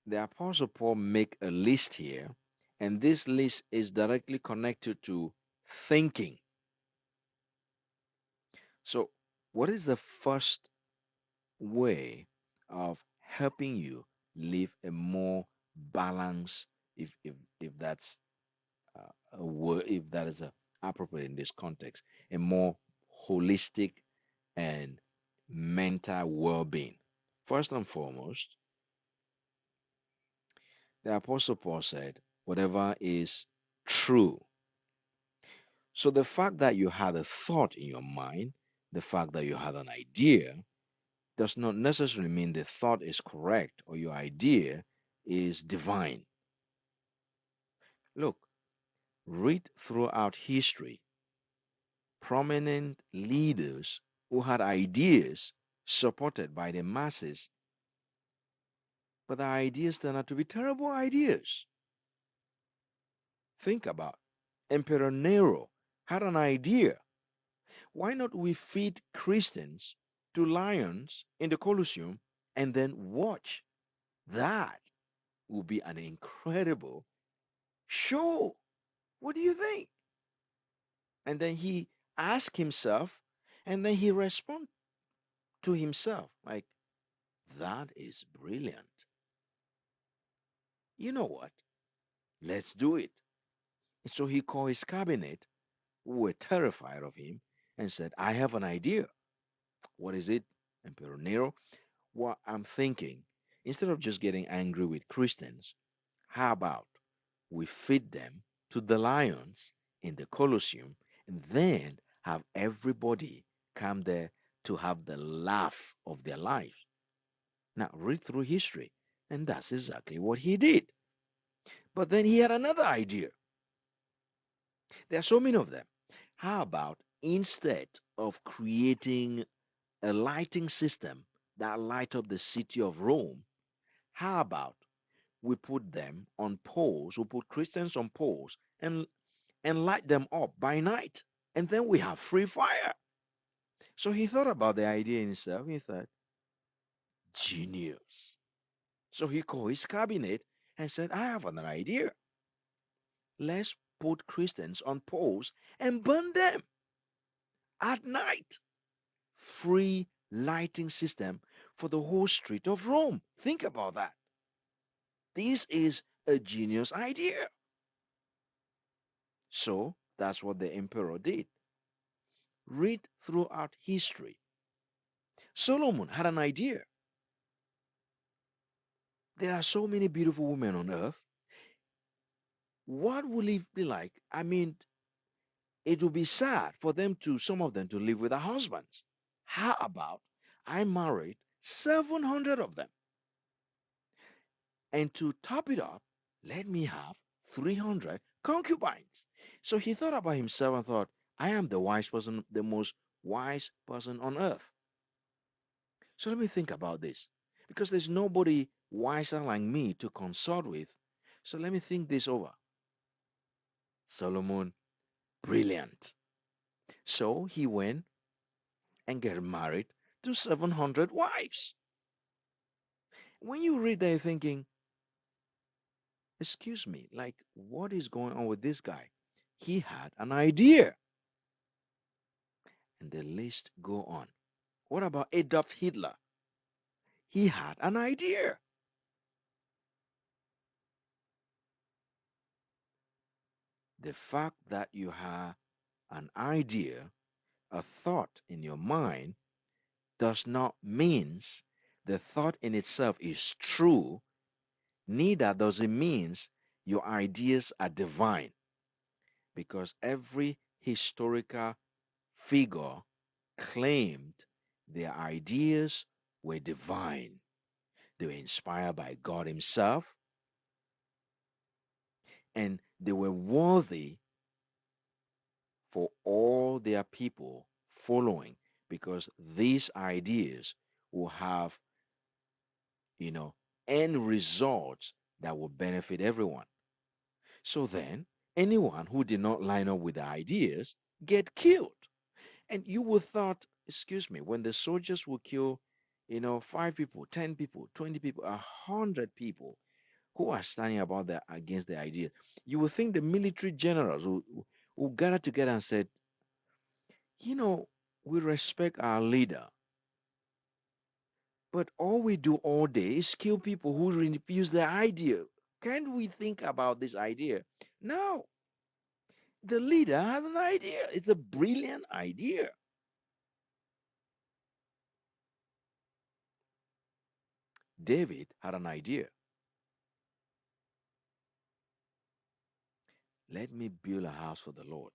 the Apostle Paul make a list here, and this list is directly connected to thinking. So, what is the first way of helping you live a more balanced, if that's a word, if that is appropriate in this context, a more holistic and mental well-being? First and foremost, the Apostle Paul said, whatever is true. So the fact that you had a thought in your mind, the fact that you had an idea, does not necessarily mean the thought is correct or your idea is divine. Look, read throughout history prominent leaders who had ideas supported by the masses, but the ideas turned out to be terrible ideas. Think about Emperor Nero had an idea. Why not we feed Christians to lions in the Colosseum and then watch? That will be an incredible show. What do you think? And then he asked himself, and then he responded to himself like, that is brilliant. You know what? Let's do it. And so he called his cabinet, who were terrified of him, and said, I have an idea. What is it, Emperor Nero? What I'm thinking, instead of just getting angry with Christians, how about we feed them to the lions in the Colosseum and then have everybody come there to have the laugh of their lives? Now, read through history, and that's exactly what he did. But then he had another idea. There are so many of them. How about instead of creating a lighting system that light up the city of Rome, how about we put them on poles, we put Christians on poles and light them up by night. And then we have free fire. So he thought about the idea himself. He thought, genius. So he called his cabinet and said, I have an idea. Let's put Christians on poles and burn them at night. Free lighting system for the whole street of Rome. Think about that. This is a genius idea. So that's what the emperor did. Read throughout history. Solomon had an idea. There are so many beautiful women on earth. What will it be like? I mean, it would be sad for them to, some of them, to live with their husbands. How about I married 700 of them? And to top it up, let me have 300 concubines. So he thought about himself and thought, I am the wise person, the most wise person on earth. So let me think about this. Because there's nobody wiser like me to consult with. So let me think this over. Solomon, brilliant. So he went and got married to 700 wives. When you read that, you're thinking, excuse me, like, what is going on with this guy? He had an idea. And the list go on. What about Adolf Hitler? He had an idea. The fact that you have an idea, a thought in your mind, does not mean the thought in itself is true, neither does it mean your ideas are divine, because every historical figure claimed their ideas were divine. They were inspired by God Himself, and they were worthy for all their people following, because these ideas will have, you know, end results that will benefit everyone. So then, anyone who did not line up with the ideas get killed. And you would thought, excuse me, when the soldiers would kill, 5 people, 10 people, 20 people, 100 people who are standing about that against the idea, you would think the military generals will gather together and said, you know, we respect our leader, but all we do all day is kill people who refuse the idea. Can't we think about this idea? No, the leader has an idea. It's a brilliant idea. David had an idea. Let me build a house for the Lord.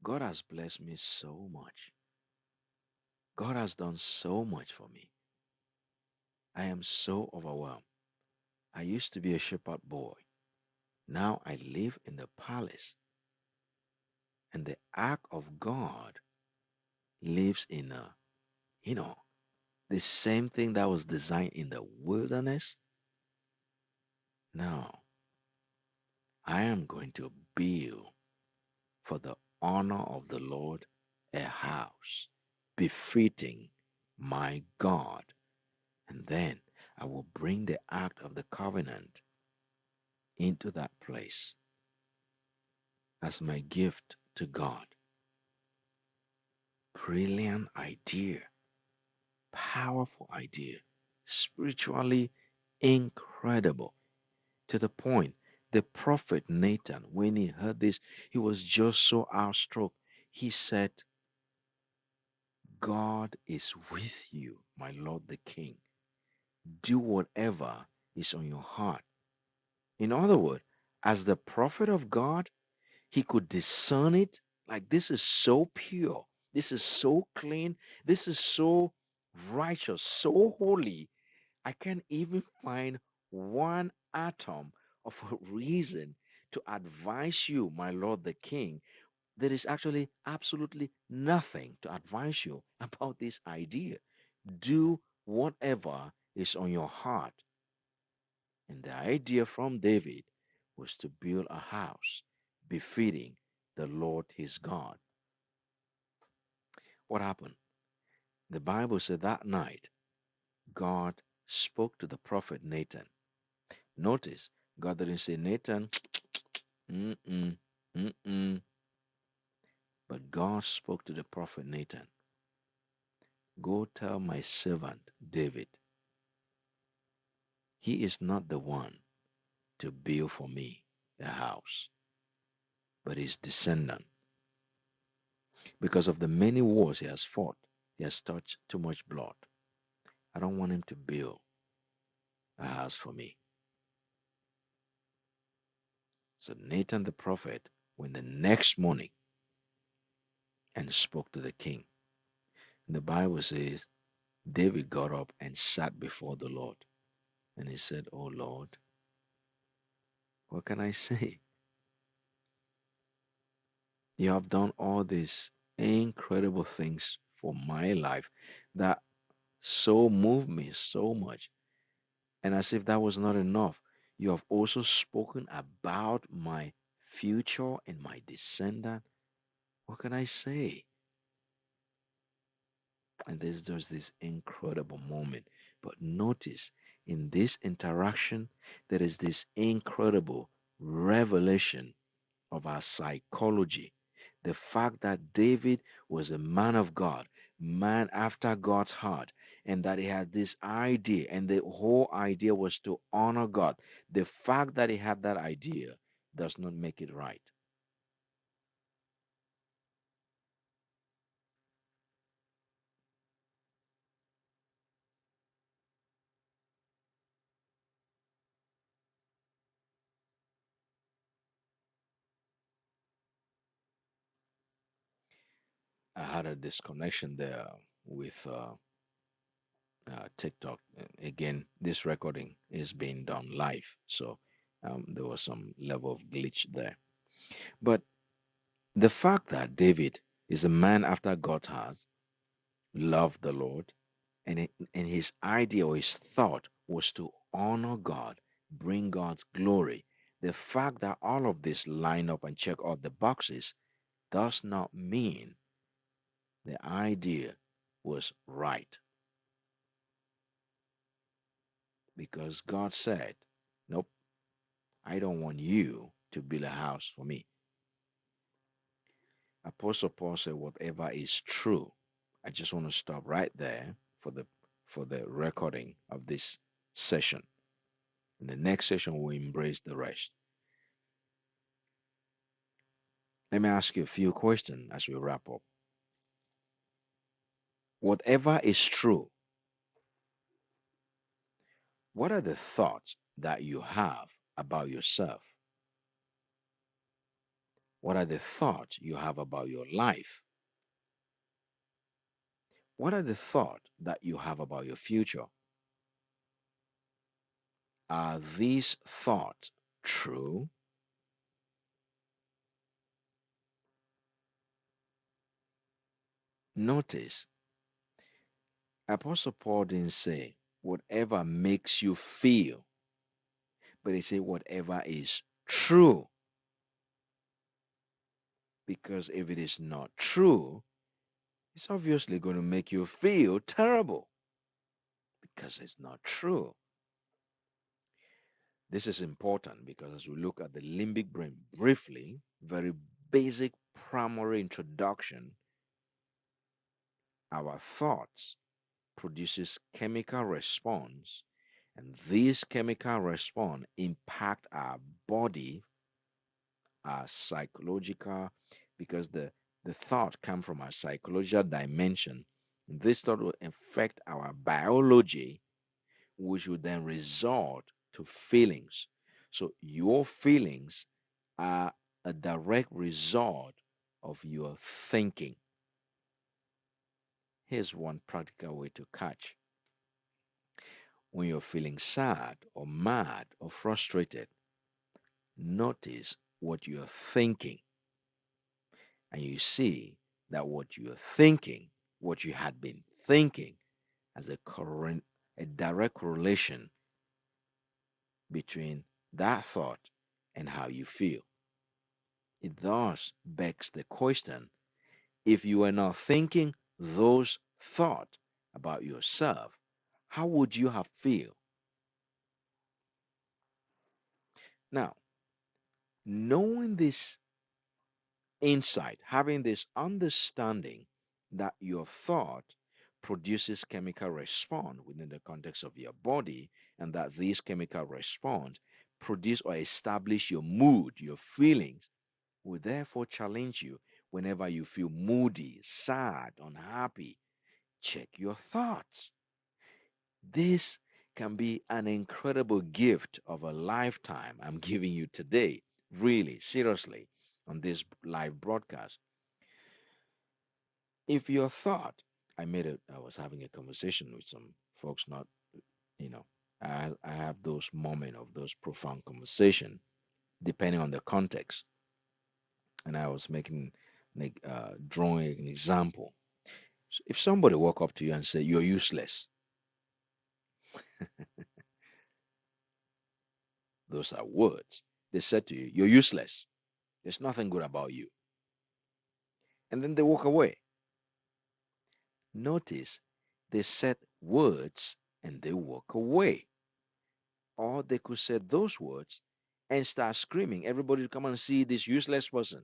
God has blessed me so much. God has done so much for me. I am so overwhelmed. I used to be a shepherd boy. Now I live in the palace, and the ark of God lives in you know, the same thing that was designed in the wilderness. Now I am going to build for the honor of the Lord a house befitting my God. And then I will bring the ark of the covenant into that place as my gift to God. Brilliant idea, powerful idea, spiritually incredible. To the point, the prophet Nathan, when he heard this, he was just so awestruck. He said, God is with you, my Lord the King. Do whatever is on your heart. In other words, as the prophet of God, he could discern it, like this is so pure, this is so clean, this is so righteous, so holy. I can't even find one atom of a reason to advise you, my Lord the King. There is actually absolutely nothing to advise you about this idea. Do whatever is on your heart. And the idea from David was to build a house befitting the Lord his God. What happened? The Bible said that night God spoke to the prophet Nathan. Notice, God didn't say, Nathan, mm-mm, mm-mm. But God spoke to the prophet Nathan. Go tell my servant David, he is not the one to build for me a house, but his descendant. Because of the many wars he has fought, he has touched too much blood. I don't want him to build a house for me. So Nathan the prophet went the next morning and spoke to the king. And the Bible says David got up and sat before the Lord. And he said, Oh Lord, what can I say? You have done all these incredible things for my life that so moved me so much. And as if that was not enough, you have also spoken about my future and my descendant. What can I say? And there's just this incredible moment. But notice in this interaction, there is this incredible revelation of our psychology. The fact that David was a man of God, man after God's heart, and that he had this idea, and the whole idea was to honor God. The fact that he had that idea does not make it right. I had a disconnection there with TikTok. Again, this recording is being done live, so there was some level of glitch there. But the fact that David is a man after God's heart, loved the Lord, and his idea or his thought was to honor God, bring God's glory. The fact that all of this line up and check all the boxes does not mean the idea was right, because God said, nope, I don't want you to build a house for me. Apostle Paul said, whatever is true. I just want to stop right there for the recording of this session. In the next session, we'll embrace the rest. Let me ask you a few questions as we wrap up. Whatever is true, what are the thoughts that you have about yourself? What are the thoughts you have about your life? What are the thoughts that you have about your future? Are these thoughts true? Notice, Apostle Paul didn't say whatever makes you feel, but he said whatever is true. Because if it is not true, it's obviously going to make you feel terrible because it's not true. This is important because as we look at the limbic brain briefly, very basic primary introduction, our thoughts produces chemical response, and these chemical response impact our body, our psychological, because the thought come from our psychological dimension. This thought will affect our biology, which will then result to feelings. So your feelings are a direct result of your thinking. Here's one practical way to catch. When you're feeling sad or mad or frustrated, notice what you're thinking. And you see that what you're thinking, what you had been thinking, has a direct correlation between that thought and how you feel. It thus begs the question, if you were not thinking those thoughts about yourself, how would you have feel? Now, knowing this insight, having this understanding that your thought produces chemical response within the context of your body, and that these chemical response produce or establish your mood, your feelings, will therefore challenge you whenever you feel moody, sad, unhappy. Check your thoughts. This can be an incredible gift of a lifetime I'm giving you today, really, seriously, on this live broadcast. If your thought, I was having a conversation with some folks, not, you know, I have those moments of those profound conversation, depending on the context. And I was drawing an example. So if somebody walk up to you and say, you're useless, those are words. They said to you, you're useless. There's nothing good about you. And then they walk away. Notice they said words and they walk away. Or they could say those words and start screaming, everybody to come and see this useless person.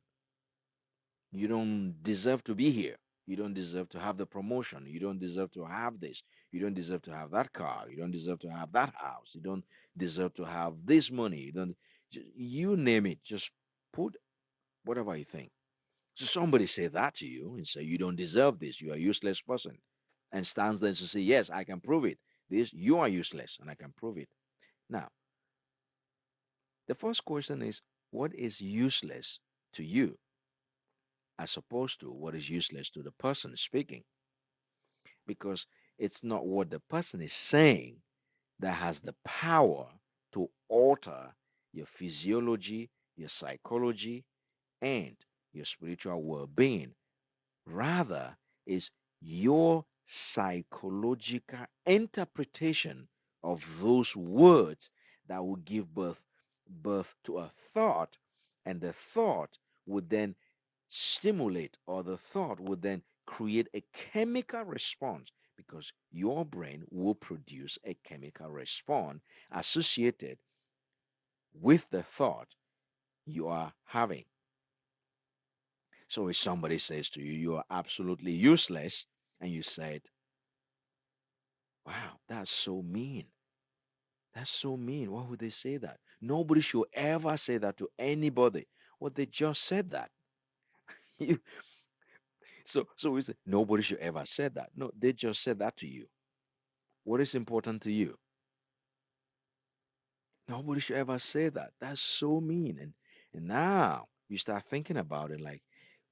You don't deserve to be here. You don't deserve to have the promotion. You don't deserve to have this. You don't deserve to have that car. You don't deserve to have that house. You don't deserve to have this money. You name it. Just put whatever you think. So somebody say that to you and say you don't deserve this. You are a useless person, and stands there to say, yes, I can prove it. This you are useless, and I can prove it. Now, the first question is, what is useless to you, as opposed to what is useless to the person speaking? Because It's not what the person is saying that has the power to alter your physiology, your psychology, and your spiritual well being. Rather, is your psychological interpretation of those words that will give birth to a thought, and the thought would then stimulate, or the thought would then create a chemical response, because your brain will produce a chemical response associated with the thought you are having. So if somebody says to you, you are absolutely useless, and you said, wow, that's so mean. That's so mean. Why would they say that? Nobody should ever say that to anybody. Well, they just said that. You, so we say nobody should ever say that. No, they just said that to you. What is important to you? Nobody should ever say that. That's so mean. And now you start thinking about it like,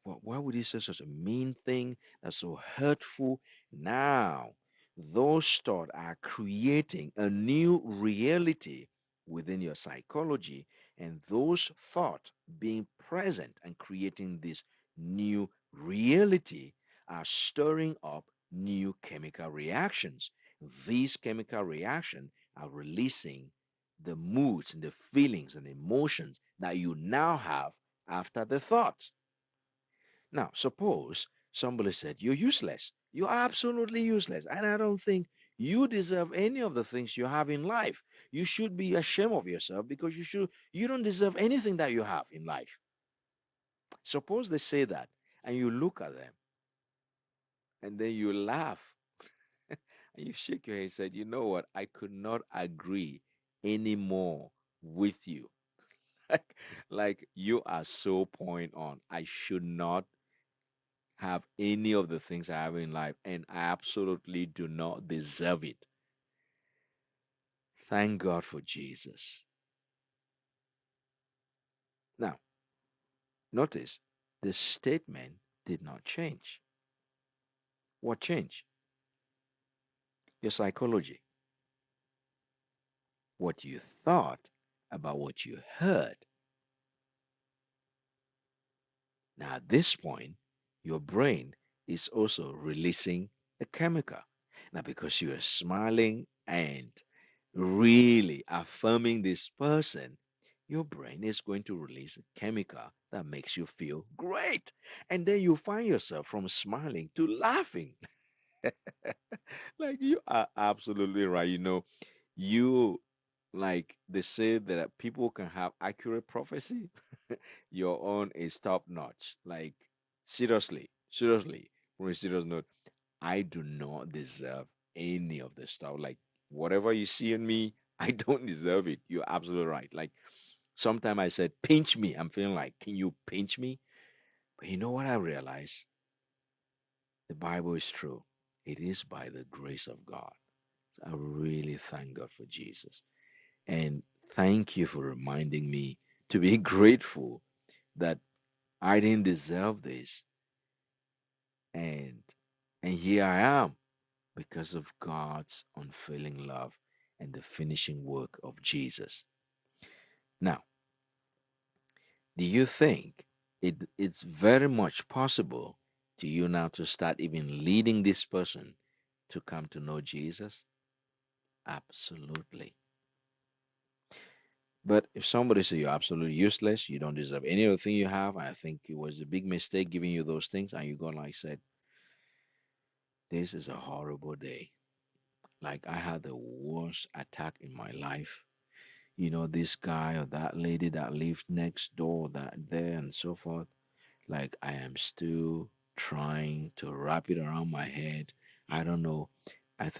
why would he say such a mean thing that's so hurtful? Now, those thoughts are creating a new reality within your psychology, and those thoughts being present and creating this new reality are stirring up new chemical reactions. These chemical reactions are releasing the moods and the feelings and emotions that you now have after the thought. Now, suppose somebody said, you're useless. You're absolutely useless. And I don't think you deserve any of the things you have in life. You should be ashamed of yourself because you don't deserve anything that you have in life. Suppose they say that and you look at them and then you laugh and you shake your head and said, you know what? I could not agree anymore with you. like, like you are so point on. I should not have any of the things I have in life, and I absolutely do not deserve it. Thank God for Jesus. Now, notice the statement did not change. What changed? Your psychology, what you thought about what you heard. Now, at this point, your brain is also releasing a chemical. Now, because you are smiling and really affirming this person, your brain is going to release a chemical that makes you feel great. And then you find yourself from smiling to laughing. Like you are absolutely right. You like they say that people can have accurate prophecy. Your own is top notch. Like seriously, on a serious note, I do not deserve any of this stuff. Like whatever you see in me, I don't deserve it. You're absolutely right. Like sometimes I said, pinch me. I'm feeling like, can you pinch me? But you know what I realized? The Bible is true. It is by the grace of God. I really thank God for Jesus. And thank you for reminding me to be grateful that I didn't deserve this. And and here I am because of God's unfailing love and the finishing work of Jesus. Now, do you think it's very much possible to you now to start even leading this person to come to know Jesus? Absolutely. But if somebody say you're absolutely useless, you don't deserve any of the thing you have, I think it was a big mistake giving you those things, and you go like said, this is a horrible day. Like I had the worst attack in my life. This guy or that lady that lived next door, that there and so forth. Like I am still trying to wrap it around my head. I don't know. I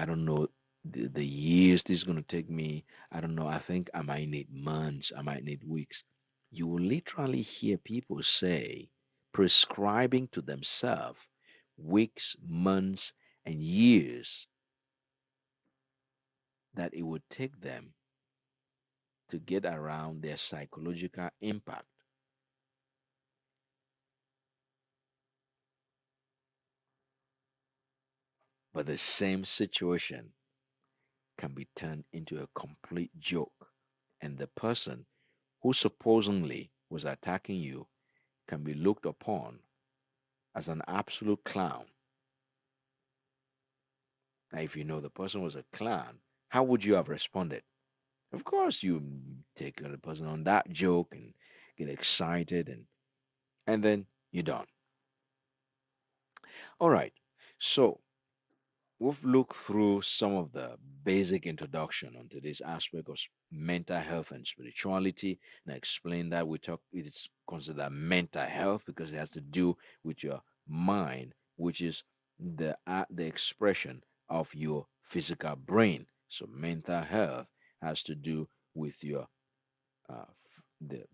don't know the years this is going to take me. I don't know. I think I might need months. I might need weeks. You will literally hear people say, prescribing to themselves weeks, months, and years that it would take them to get around their psychological impact. But the same situation can be turned into a complete joke, and the person who supposedly was attacking you can be looked upon as an absolute clown. Now, if you know the person was a clown, how would you have responded? Of course, you take the person on that joke and get excited, and then you're done. All right. So we've looked through some of the basic introduction onto this aspect of mental health and spirituality, and I explained that it's considered mental health because it has to do with your mind, which is the expression of your physical brain. So mental health has to do with your the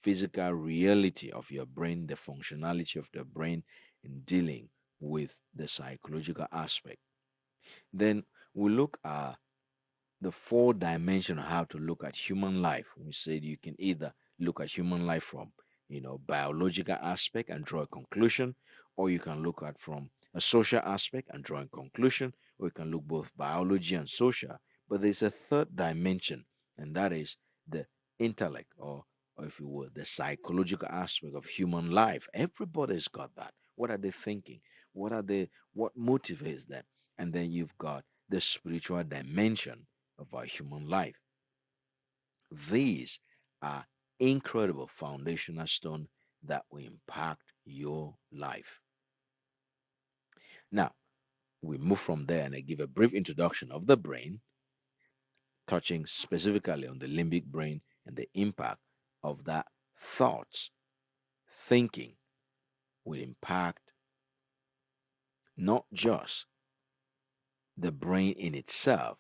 physical reality of your brain, the functionality of the brain in dealing with the psychological aspect. Then we look at the four dimension of how to look at human life. We said you can either look at human life from biological aspect and draw a conclusion, or you can look at from a social aspect and draw a conclusion, or you can look both biology and social. But there's a third dimension, and that is the intellect, or if you will, the psychological aspect of human life. Everybody's got that. What are they thinking? What motivates them? And then you've got the spiritual dimension of our human life. These are incredible foundational stone that will impact your life. Now, we move from there and I give a brief introduction of the brain, touching specifically on the limbic brain and the impact of that thoughts, thinking will impact not just the brain in itself,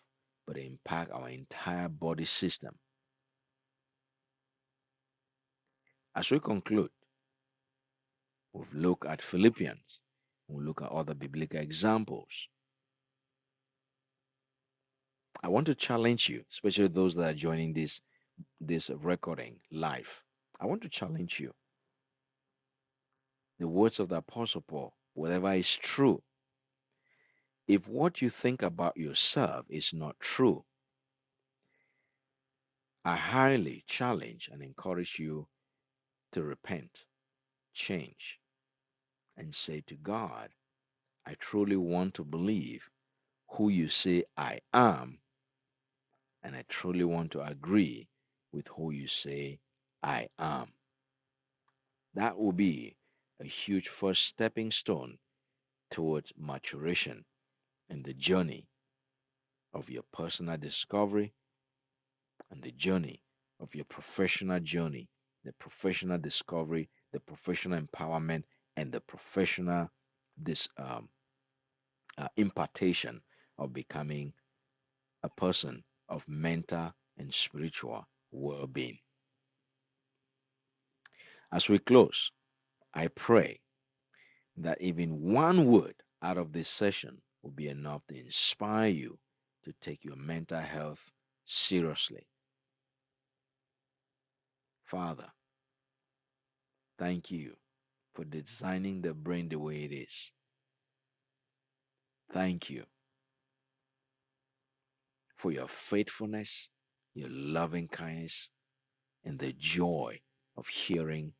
but impact our entire body system. As we conclude, we've looked at Philippians. We'll look at other biblical examples. I want to challenge you, especially those that are joining this recording live. I want to challenge you. The words of the Apostle Paul, whatever is true, if what you think about yourself is not true, I highly challenge and encourage you to repent, change, and say to God, I truly want to believe who you say I am, and I truly want to agree with who you say I am. That will be a huge first stepping stone towards maturation in the journey of your personal discovery and the journey of your professional journey, the professional discovery, the professional empowerment, and the professional this impartation of becoming a person of mental and spiritual well-being. As we close, I pray that even one word out of this session will be enough to inspire you to take your mental health seriously. Father, thank you for designing the brain the way it is. Thank you for your faithfulness, your loving kindness, and the joy of hearing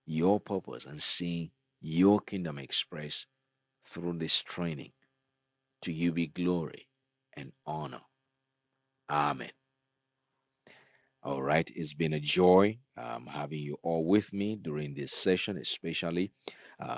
your purpose and seeing your kingdom expressed through this training. To you be glory and honor. Amen. All right, it's been a joy having you all with me during this session, especially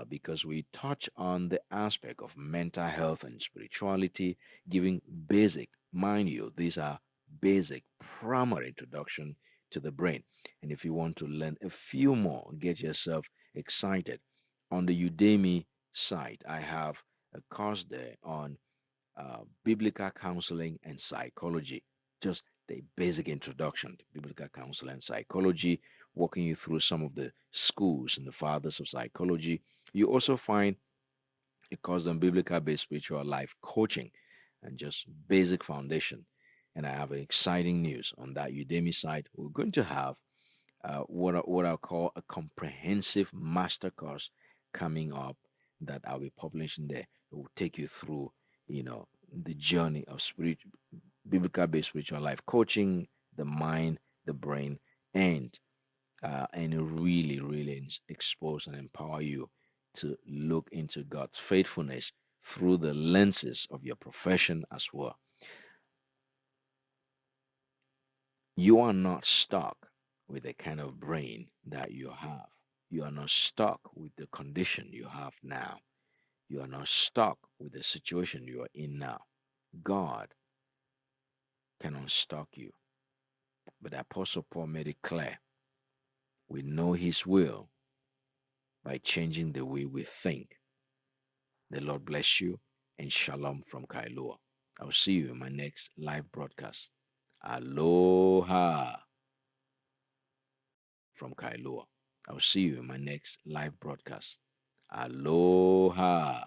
because we touch on the aspect of mental health and spirituality, giving basic, mind you, these are basic, primary introduction to the brain. And if you want to learn a few more, get yourself excited. On the Udemy site, I have a course there on biblical counseling and psychology. Just the basic introduction to biblical counseling and psychology, walking you through some of the schools and the fathers of psychology. You also find a course on biblical based spiritual life coaching and just basic foundation. And I have exciting news on that Udemy site. We're going to have what I'll call a comprehensive master course coming up that I'll be publishing there. It will take you through you know, the journey of biblical based spiritual life coaching, the mind, the brain, and really, really expose and empower you to look into God's faithfulness through the lenses of your profession as well. You are not stuck with the kind of brain that you have. You are not stuck with the condition you have now. You are not stuck with the situation you are in now. God can unstuck you. But the Apostle Paul made it clear we know His will by changing the way we think. The Lord bless you and shalom from Kailua. I'll see you in my next live broadcast. Aloha from Kailua. I'll see you in my next live broadcast. Aloha.